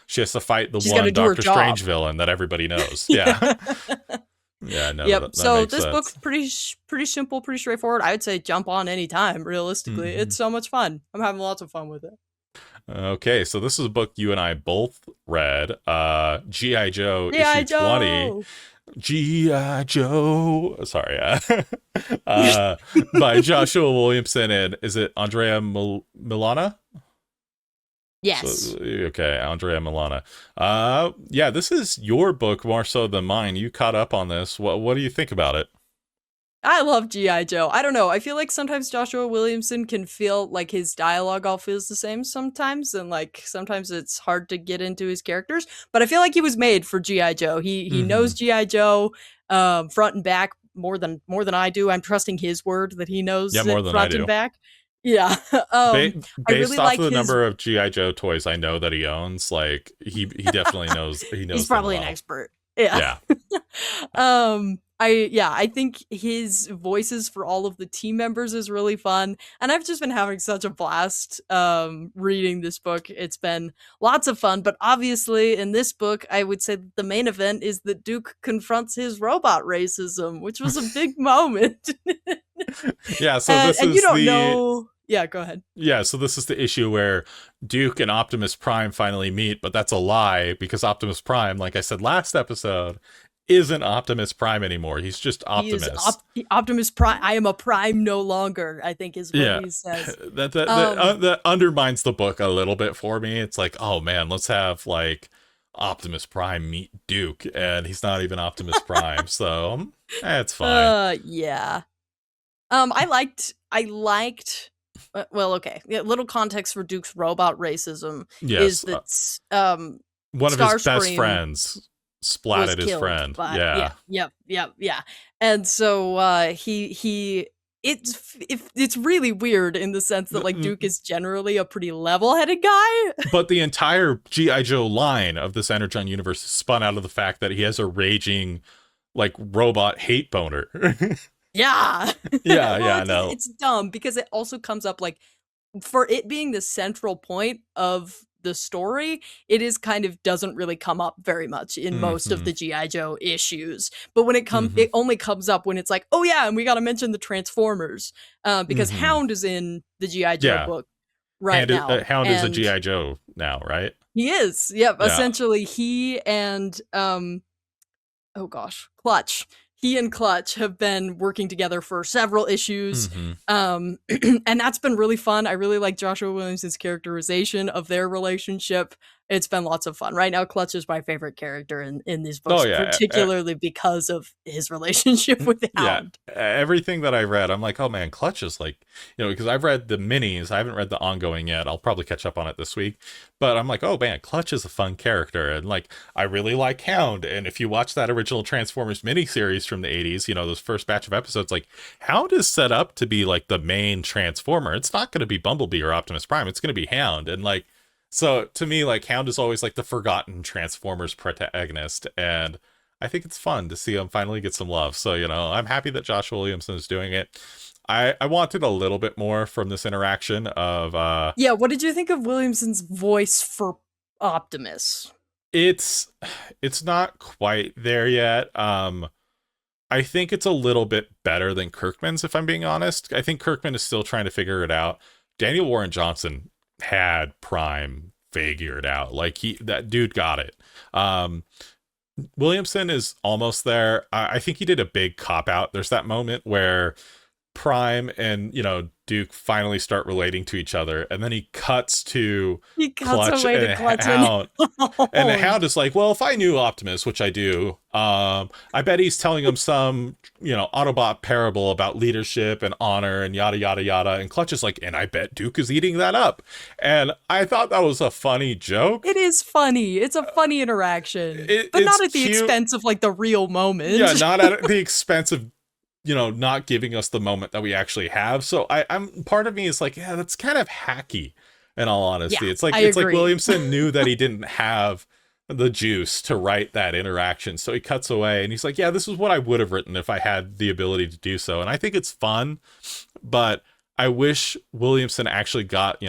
she has to fight the she's got to one do her Doctor job. Strange villain that everybody knows. Yeah. Yeah. Yeah, no, Yep. that So makes this book's sense. pretty simple, pretty straightforward. I would say jump on anytime. Realistically, Hmm. it's so much fun. I'm having lots of fun with it. Okay, so this is a book you and I both read. G.I. Joe G.I. issue 20. Joe. G.I. Joe. Sorry. By Joshua Williamson and is it Andrea Milana? Yes. So, okay, Andrea Milana. Yeah, this is your book more so than mine. You caught up on this. What do you think about it? I love G.I. Joe. I don't know. I feel like sometimes Joshua Williamson can feel like his dialogue all feels the same sometimes, and like sometimes it's hard to get into his characters. But I feel like he was made for G.I. Joe. He knows G.I. Joe front and back more than I do. I'm trusting his word that he knows Yeah, more it than I front and do. back. Yeah. I really Based off like of the his. number of GI Joe toys I know that he owns, like he definitely knows He's them probably an well. expert. Yeah. Yeah. I think his voices for all of the team members is really fun, and I've just been having such a blast reading this book. It's been lots of fun, but obviously in this book I would say that the main event is that Duke confronts his robot racism, which was a big moment. Yeah, so this And you is don't the know. Yeah, go ahead. yeah, so this is the issue where Duke and Optimus Prime finally meet, but that's a lie because Optimus Prime, like I said last episode, isn't Optimus Prime anymore. He's just He is Optimus. Optimus Prime. I am a Prime no longer, I think is what Yeah. he says. That undermines the book a little bit for me. It's like, oh man, let's have like Optimus Prime meet Duke, and he's not even Optimus Prime, so it's fine. Yeah. I liked well, okay. Yeah, little context for Duke's robot racism is Yes, that one of his best Starscream friends was splatted his killed friend. by Yeah. yeah. And so it's really weird in the sense that like Duke is generally a pretty level-headed guy. But the entire G.I. Joe line of this Energon universe is spun out of the fact that he has a raging, like, robot hate boner. Yeah. Yeah, Well, yeah, I know. it's dumb because it also comes up like for it being the central point of the story, it is kind of doesn't really come up very much in most of Mhm. the G.I. Joe issues. But when it Mhm. it only comes up when it's like, oh yeah, and we got to mention the Transformers, because Mhm. Hound is in the G.I. Joe Yeah. book right now, Hound is a and G.I. Joe now, right? he is. Yep, Yeah. essentially he and oh gosh, Clutch. He and Clutch have been working together for several issues. Mhm. And that's been really fun. I really like Joshua Williamson's characterization of their relationship. It's been lots of fun. Right now, Clutch is my favorite character in these books, Oh yeah. particularly because of his relationship with the Yeah, Hound. everything that I read, I'm like, oh man, Clutch is like, because I've read the minis, I haven't read the ongoing yet. I'll probably catch up on it this week, but I'm like, oh man, Clutch is a fun character, and like, I really like Hound. And if you watch that original Transformers miniseries from the '80s, those first batch of episodes, like, Hound is set up to be like the main Transformer. It's not going to be Bumblebee or Optimus Prime. It's going to be Hound, and like. So to me, like Hound is always like the forgotten Transformers protagonist, and I think it's fun to see him finally get some love. So I'm happy that Josh Williamson is doing it. I wanted a little bit more from this interaction of Yeah, what did you think of Williamson's voice for Optimus? it's not quite there yet. I think it's a little bit better than Kirkman's, if I'm being honest. I think Kirkman is still trying to figure it out. Daniel Warren Johnson had Prime figured out. Like that dude got it. Williamson is almost there. I think he did a big cop out. There's that moment where Prime and Duke finally start relating to each other, and then he cuts to He cuts Clutch away and to Clutch Hound. And the and Hound is like, well, if I knew Optimus, which I do, I bet he's telling him some, Autobot parable about leadership and honor and yada, yada, yada. And Clutch is like, and I bet Duke is eating that up. And I thought that was a funny joke. It is funny. It's a funny interaction, but It's not at the cute. expense of like the real moment. Yeah, not at the expense of, not giving us the moment that we actually have. So I'm part of me is like, yeah, that's kind of hacky. In all honesty, Yeah, it's like I it's like agree. Williamson knew that he didn't have the juice to write that interaction, so he cuts away and he's like, yeah, this is what I would have written if I had the ability to do so. And I think it's fun, but I wish Williamson actually got,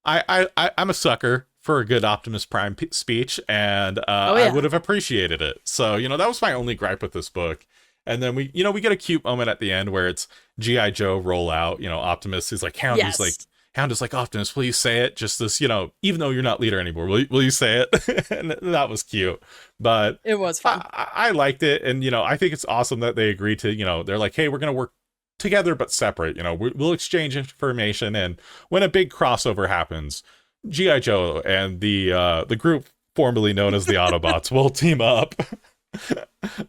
I'm a sucker for a good Optimus Prime speech, and Oh yeah. I would have appreciated it. So that was my only gripe with this book. And then we get a cute moment at the end where it's G.I. Joe roll out, Optimus is like, Hound is like, Yes. Hound is like, Optimus, please say it. Just this, even though you're not leader anymore, will you say it? And that was cute. But It was fun. I liked it. And, I think it's awesome that they agreed to, they're like, hey, we're going to work together but separate. We'll exchange information. And when a big crossover happens, G.I. Joe and the group formerly known as the Autobots will team up.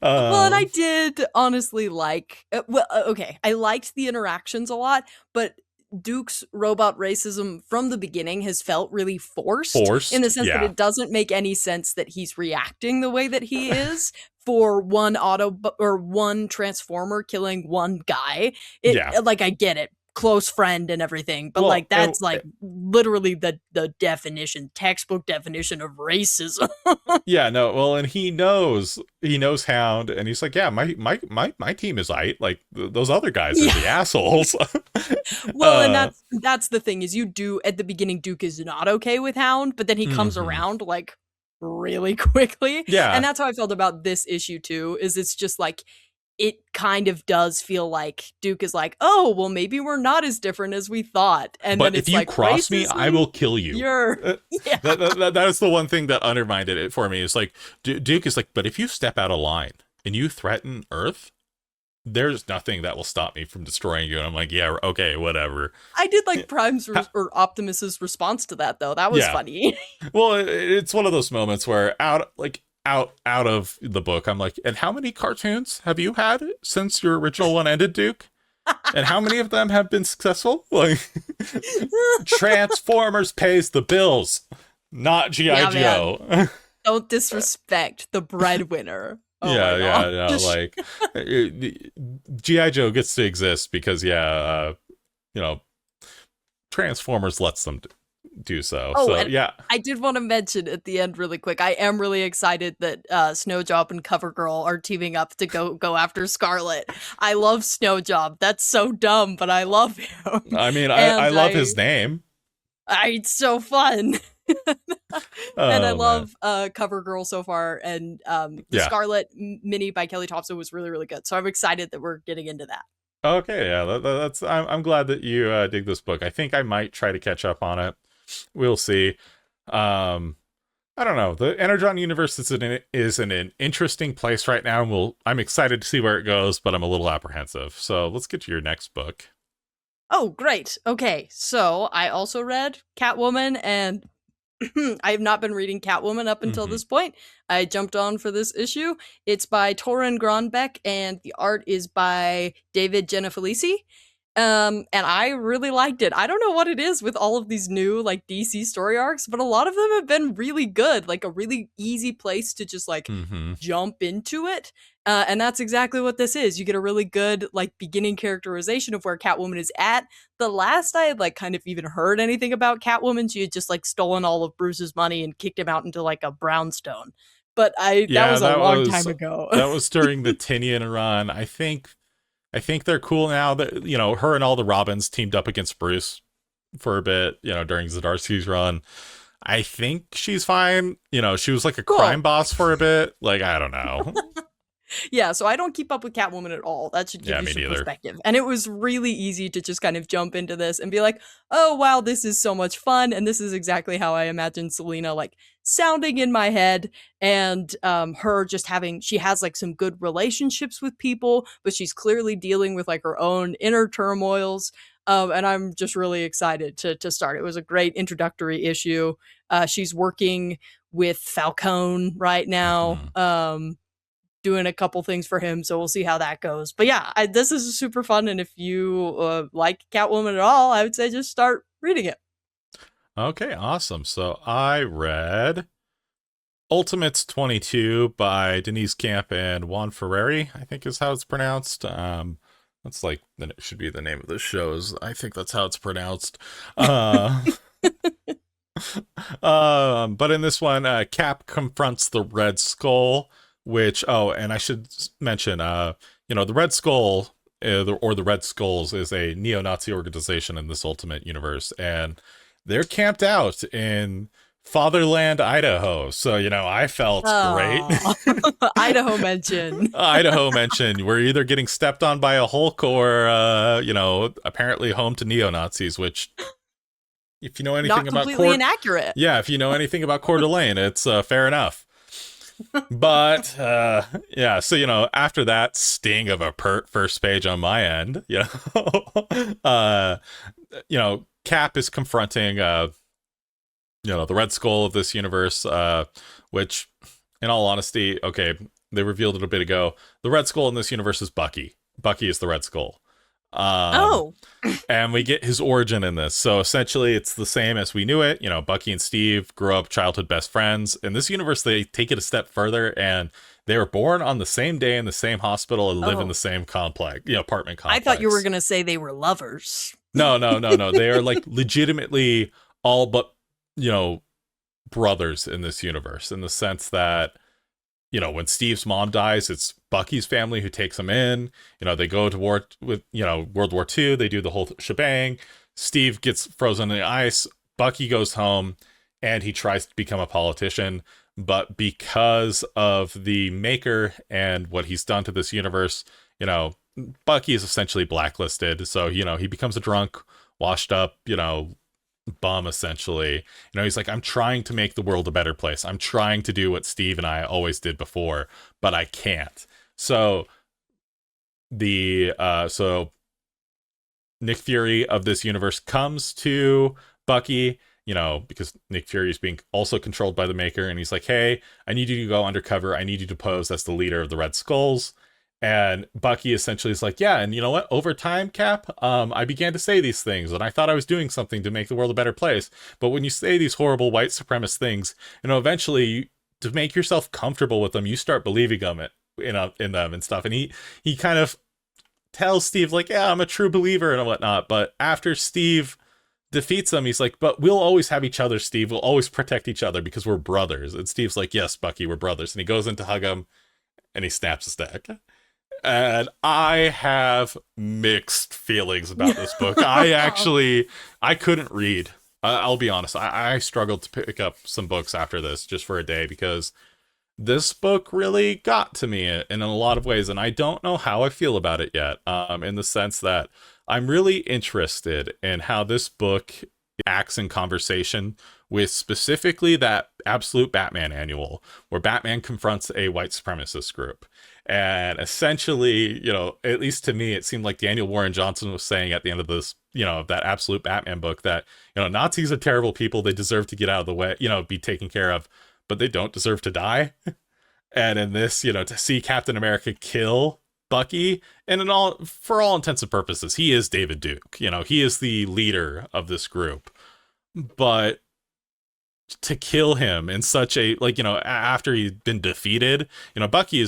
Well, and I did honestly like, okay, I liked the interactions a lot, but Duke's robot racism from the beginning has felt really forced in the sense that Yeah. it doesn't make any sense that he's reacting the way that he is for one or one transformer killing one guy. Yeah. Like, I get it, close friend and everything, but Well, like that's like literally the textbook definition of racism. Yeah, no, well, and he knows Hound, and he's like, yeah, my team is like those other guys are the assholes. Well, and that's the thing is, you do at the beginning, Duke is not okay with Hound, but then he comes around like really quickly. Yeah. And that's how I felt about this issue too, is it's just like, it kind of does feel like Duke is like, oh, well, maybe we're not as different as we thought. And but then it's if you like, cross me, I will kill you. Yeah. That is the one thing that undermined it for me. It's like, Duke is like, but if you step out of line and you threaten Earth, there's nothing that will stop me from destroying you. And I'm like, yeah, okay, whatever. I did like Prime's or Optimus's response to that, though. That was funny. Well, it's one of those moments where out of the book, I'm like, and how many cartoons have you had since your original one ended, Duke? And how many of them have been successful? Like, Transformers pays the bills, not G.I. Joe. Don't disrespect the breadwinner. Oh yeah. Like, G.I. Joe gets to exist because, Transformers lets them do so. Oh, so yeah. I did want to mention at the end really quick, I am really excited that Snowjob and Covergirl are teaming up to go after Scarlet. I love Snowjob. That's so dumb, but I love him. I mean, I love his name. It's so fun. And I love Covergirl so far, and the Scarlet mini by Kelly Thompson was really, really good. So I'm excited that we're getting into that. Okay, yeah, that's. I'm glad that you dig this book. I think I might try to catch up on it. We'll see. I don't know. The Energon universe is in an interesting place right now, and I'm excited to see where it goes, but I'm a little apprehensive. So let's get to your next book. Oh, great. Okay, so I also read Catwoman, and I have not been reading Catwoman up until this point. I jumped on for this issue. It's by Torrin Gronbeck, and the art is by David Genefelici. And I really liked it. I don't know what it is with all of these new like DC story arcs, but a lot of them have been really good. Like a really easy place to just like jump into it. And that's exactly what this is. You get a really good like beginning characterization of where Catwoman is at. The last I had like kind of even heard anything about Catwoman, she had just like stolen all of Bruce's money and kicked him out into like a brownstone. But that was a long time ago. That was during the Tinian run. I think they're cool now that, her and all the Robins teamed up against Bruce for a bit, during Zdarsky's run. I think she's fine. She was like a crime boss for a bit. Like, I don't know. Yeah, so I don't keep up with Catwoman at all. That should give you some perspective. And it was really easy to just kind of jump into this and be like, oh, wow, this is so much fun. And this is exactly how I imagine Selena, like, sounding in my head. And her just she has, like, some good relationships with people, but she's clearly dealing with, like, her own inner turmoils. And I'm just really excited to start. It was a great introductory issue. She's working with Falcone right now, Mhm. doing a couple things for him, so we'll see how that goes. But yeah, this is super fun, and if you like Catwoman at all, I would say just start reading it. Okay, awesome. So I read Ultimates 22 by Denise Camp and Juan Ferreri, I think is how it's pronounced. That's like, then it should be the name of the shows. I think that's how it's pronounced. Uh, but in this one, Cap confronts the Red Skull, which, oh, and I should mention, the Red Skull, or the Red Skulls, is a neo-Nazi organization in this Ultimate universe, and they're camped out in Fatherland, Idaho. So, I felt great. Idaho mention. Idaho mention. We're either getting stepped on by a Hulk or, apparently home to neo-Nazis, which, if you know anything Not about completely inaccurate. yeah, if you know anything about Coeur d'Alene, it's fair enough. But yeah, so after that sting of a pert first page on my end, Cap is confronting the Red Skull of this universe, which, in all honesty, okay, they revealed it a bit ago. The Red Skull in this universe is Bucky. Bucky is the Red Skull. And we get his origin in this. So essentially, it's the same as we knew it. Bucky and Steve grew up childhood best friends. In this universe, they take it a step further, and they were born on the same day in the same hospital and live in the same apartment complex. I thought you were going to say they were lovers. No. They are like legitimately all but, brothers in this universe, in the sense that, when Steve's mom dies, it's Bucky's family who takes him in. They go to war with, World War II. They do the whole shebang. Steve gets frozen in the ice. Bucky goes home and he tries to become a politician. But because of the Maker and what he's done to this universe, Bucky is essentially blacklisted. So, he becomes a drunk, washed up, bum, essentially. He's like, I'm trying to make the world a better place. I'm trying to do what Steve and I always did before, but I can't. So so Nick Fury of this universe comes to Bucky, because Nick Fury is being also controlled by the Maker, and he's like, hey, I need you to go undercover. I need you to pose as the leader of the Red Skulls. And Bucky essentially is like, yeah, and you know what? Over time, Cap, I began to say these things, and I thought I was doing something to make the world a better place. But when you say these horrible white supremacist things, eventually, to make yourself comfortable with them, you start believing them in them and stuff. And he kind of tells Steve, like, yeah, I'm a true believer and whatnot. But after Steve defeats him, he's like, but we'll always have each other, Steve. We'll always protect each other because we're brothers. And Steve's like, yes, Bucky, we're brothers. And he goes in to hug him, and he snaps his neck. And I have mixed feelings about this book. I couldn't read. I'll be honest. I struggled to pick up some books after this just for a day, because this book really got to me in a lot of ways. And I don't know how I feel about it yet, in the sense that I'm really interested in how this book acts in conversation with specifically that Absolute Batman annual, where Batman confronts a white supremacist group. And essentially, at least to me, it seemed like Daniel Warren Johnson was saying at the end of this, that Absolute Batman book, that, Nazis are terrible people. They deserve to get out of the way, be taken care of, but they don't deserve to die. And in this, to see Captain America kill Bucky, and for all intents and purposes, he is David Duke. He is the leader of this group. But to kill him in such a, after he'd been defeated, Bucky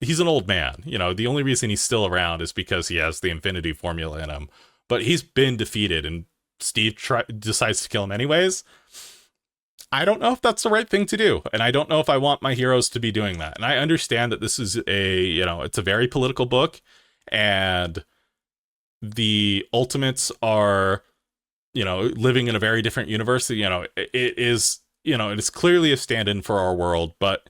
he's an old man. The only reason he's still around is because he has the Infinity Formula in him. But he's been defeated, and Steve decides to kill him anyways. I don't know if that's the right thing to do, and I don't know if I want my heroes to be doing that. And I understand that this is it's a very political book, and the Ultimates are, living in a very different universe. It is clearly a stand-in for our world, but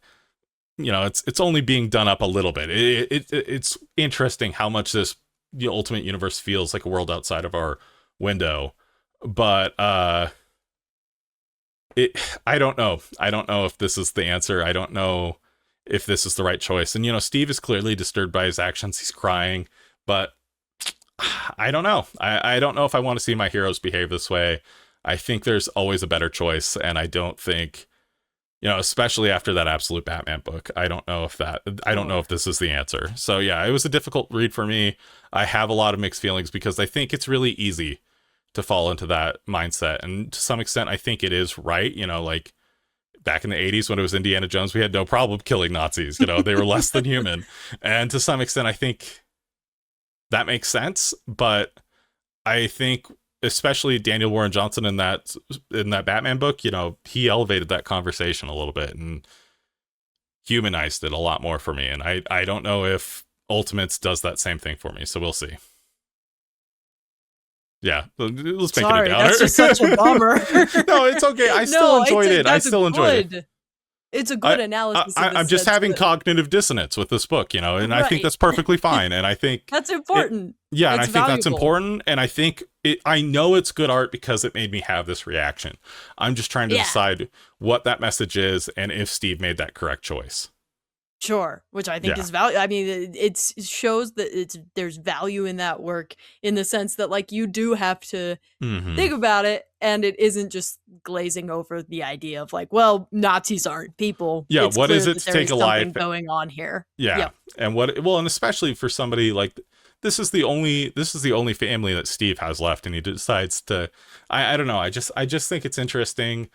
it's only being done up a little bit. It's interesting how much the Ultimate Universe feels like a world outside of our window, but I don't know. I don't know if this is the answer. I don't know if this is the right choice. And Steve is clearly disturbed by his actions. He's crying, but I don't know. I don't know if I want to see my heroes behave this way. I think there's always a better choice, and I don't think, especially after that Absolute Batman book, I don't know if this is the answer. So yeah, it was a difficult read for me. I have a lot of mixed feelings because I think it's really easy to fall into that mindset, and to some extent I think it is right. Like back in the 80s when it was Indiana Jones, we had no problem killing Nazis. They were less than human, and to some extent I think that makes sense. But I think especially Daniel Warren Johnson in that Batman book, he elevated that conversation a little bit and humanized it a lot more for me. And I don't know if Ultimates does that same thing for me. So we'll see. Yeah, let's make it a downer. That's just such a bummer. No, it's okay. I still enjoyed it. I still enjoyed it. It's a good analysis. I'm just having cognitive dissonance with this book, and right. I think that's perfectly fine. And I think that's important. And I think that's important. And I think I know it's good art because it made me have this reaction. I'm just trying to decide what that message is and if Steve made that correct choice. Sure, which I think is value. I mean, it shows that there's value in that work in the sense that like you do have to think about it, and it isn't just glazing over the idea of like, well, Nazis aren't people. Yeah, it's what is it to take a life going on here? Yeah, yep. And and especially for somebody like this is the only family that Steve has left, and he decides to. I don't know. I just think it's interesting.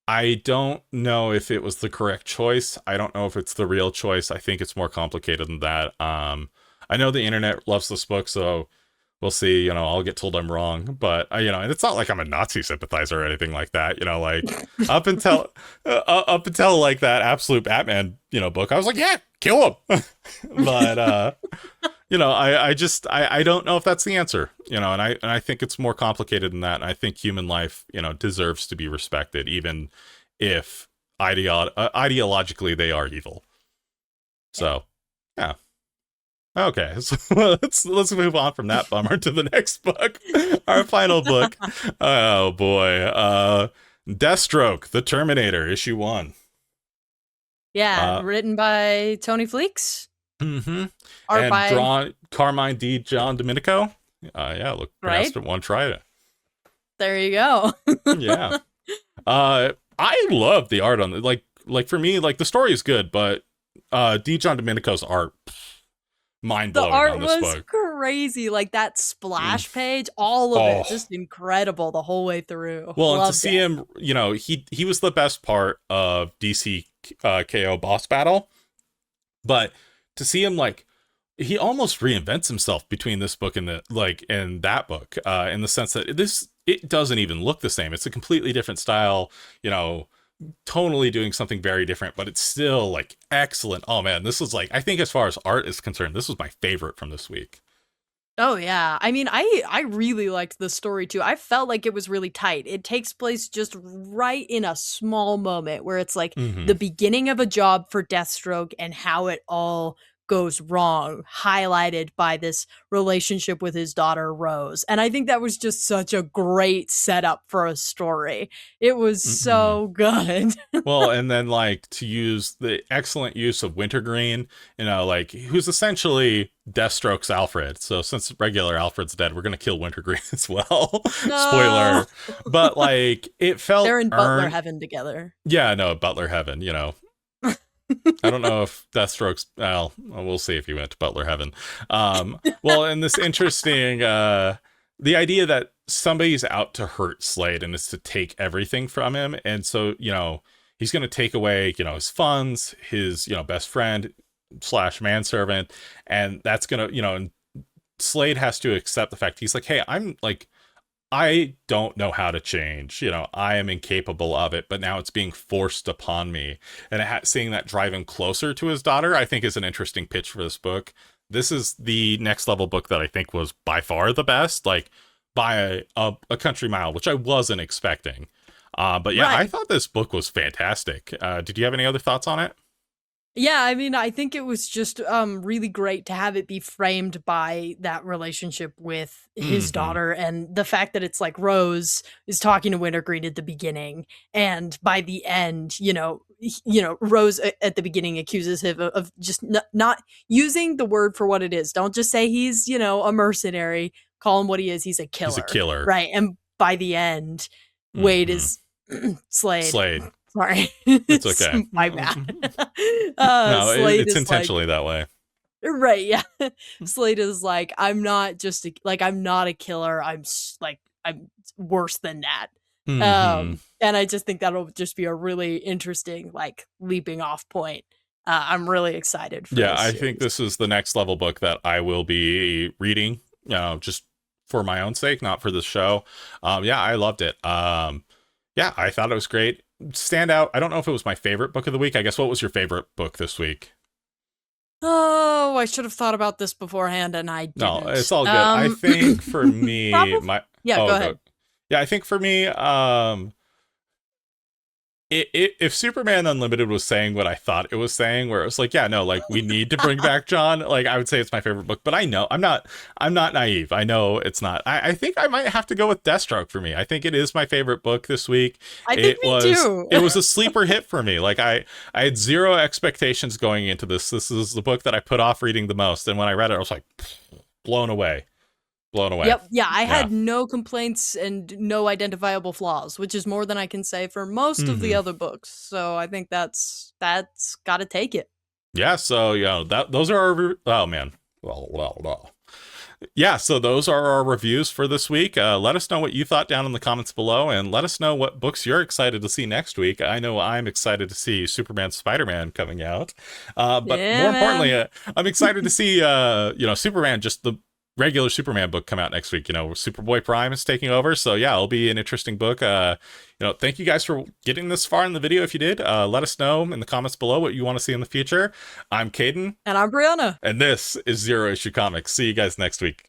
I don't know if it was the correct choice. I don't know if it's the real choice. I think it's more complicated than that. I know the internet loves this book, so we'll see. I'll get told I'm wrong, but and it's not like I'm a Nazi sympathizer or anything like that. Like up until like that Absolute Batman, book, I was like, yeah, kill him. But I don't know if that's the answer. And I think it's more complicated than that. And I think human life, deserves to be respected, even if ideologically they are evil. So, yeah. Okay, so let's move on from that bummer to the next book. Our final book. Oh boy. Deathstroke, the Terminator, issue 1. Yeah, written by Tony Fleecs. Mm-hmm. And drawn Carmine D. John Domenico. Look, pronounced it one, try it. There you go. Yeah. I love the art on it. Like for me, like the story is good, but D. John Domenico's art, mind-blowing on this book. The art was crazy. Like that splash page, all of it, just incredible the whole way through. Well, and to see him, he was the best part of DC KO boss battle, but to see him he almost reinvents himself between this book and that book, in the sense that it doesn't even look the same. It's a completely different style, tonally doing something very different, but it's still excellent. Oh man, this is I think as far as art is concerned, this was my favorite from this week. Oh yeah. I mean, I really liked the story too. I felt like it was really tight. It takes place just right in a small moment where it's the beginning of a job for Deathstroke and how it all goes wrong, highlighted by this relationship with his daughter Rose. And I think that was just such a great setup for a story. It was so good. Well, and then to use the excellent use of Wintergreen, who's essentially Deathstroke's Alfred. So since regular Alfred's dead, we're gonna kill Wintergreen as well. No. Spoiler. But it felt they're in Butler heaven together. Yeah, no, Butler heaven, I don't know if Deathstroke's, well, we'll see if he went to Butler heaven. Well, and this interesting, the idea that somebody's out to hurt Slade and is to take everything from him. And so, he's going to take away, his funds, his, best friend / manservant. And that's going to, and Slade has to accept the fact he's hey, I don't know how to change. I am incapable of it, but now it's being forced upon me. And seeing that drive him closer to his daughter, I think is an interesting pitch for this book. This is the next level book that I think was by far the best, by a country mile, which I wasn't expecting. But yeah, right. I thought this book was fantastic. Did you have any other thoughts on it? Yeah, I mean, I think it was just really great to have it be framed by that relationship with his daughter, and the fact that it's Rose is talking to Wintergreen at the beginning, and by the end, Rose at the beginning accuses him of just not using the word for what it is. Don't just say he's, a mercenary, call him what he is. He's a killer. He's a killer. Right. And by the end, Wade is Slade. Sorry. It's okay. My bad. No, Slade it's is intentionally that way. Right, yeah. Slade is like, I'm not just I'm not a killer. I'm worse than that. And I just think that'll just be a really interesting leaping off point. I'm really excited for this I series. think this is the next level book that I will be reading, just for my own sake, not for the show. I loved it. I thought it was great. Standout. I don't know if it was my favorite book of the week. I guess, what was your favorite book this week? Oh, I should have thought about this beforehand, and I didn't. No, it's all good. I think for me, go ahead. I think for me, if Superman Unlimited was saying what I thought it was saying, where it was we need to bring back John, I would say it's my favorite book. But I know I'm not naive. I know it's not. I think I might have to go with Deathstroke for me. I think it is my favorite book this week. I think me too. It was a sleeper hit for me. I had zero expectations going into this. This is the book that I put off reading the most, and when I read it, I was blown away. Yep. Yeah, I had no complaints and no identifiable flaws, which is more than I can say for most of the other books. So I think that's got to take it. Yeah. So those are our. Oh man. Well. Yeah. So those are our reviews for this week. Let us know what you thought down in the comments below, and let us know what books you're excited to see next week. I know I'm excited to see Superman, Spider-Man coming out, but more importantly, I'm excited to see Superman, just the regular Superman book, come out next week. Superboy Prime is taking over, so it'll be an interesting book. Thank you guys for getting this far in the video. If you did, let us know in the comments below what you want to see in the future. I'm Caden. And I'm Briona. And this is Zero Issue Comics. See you guys next week.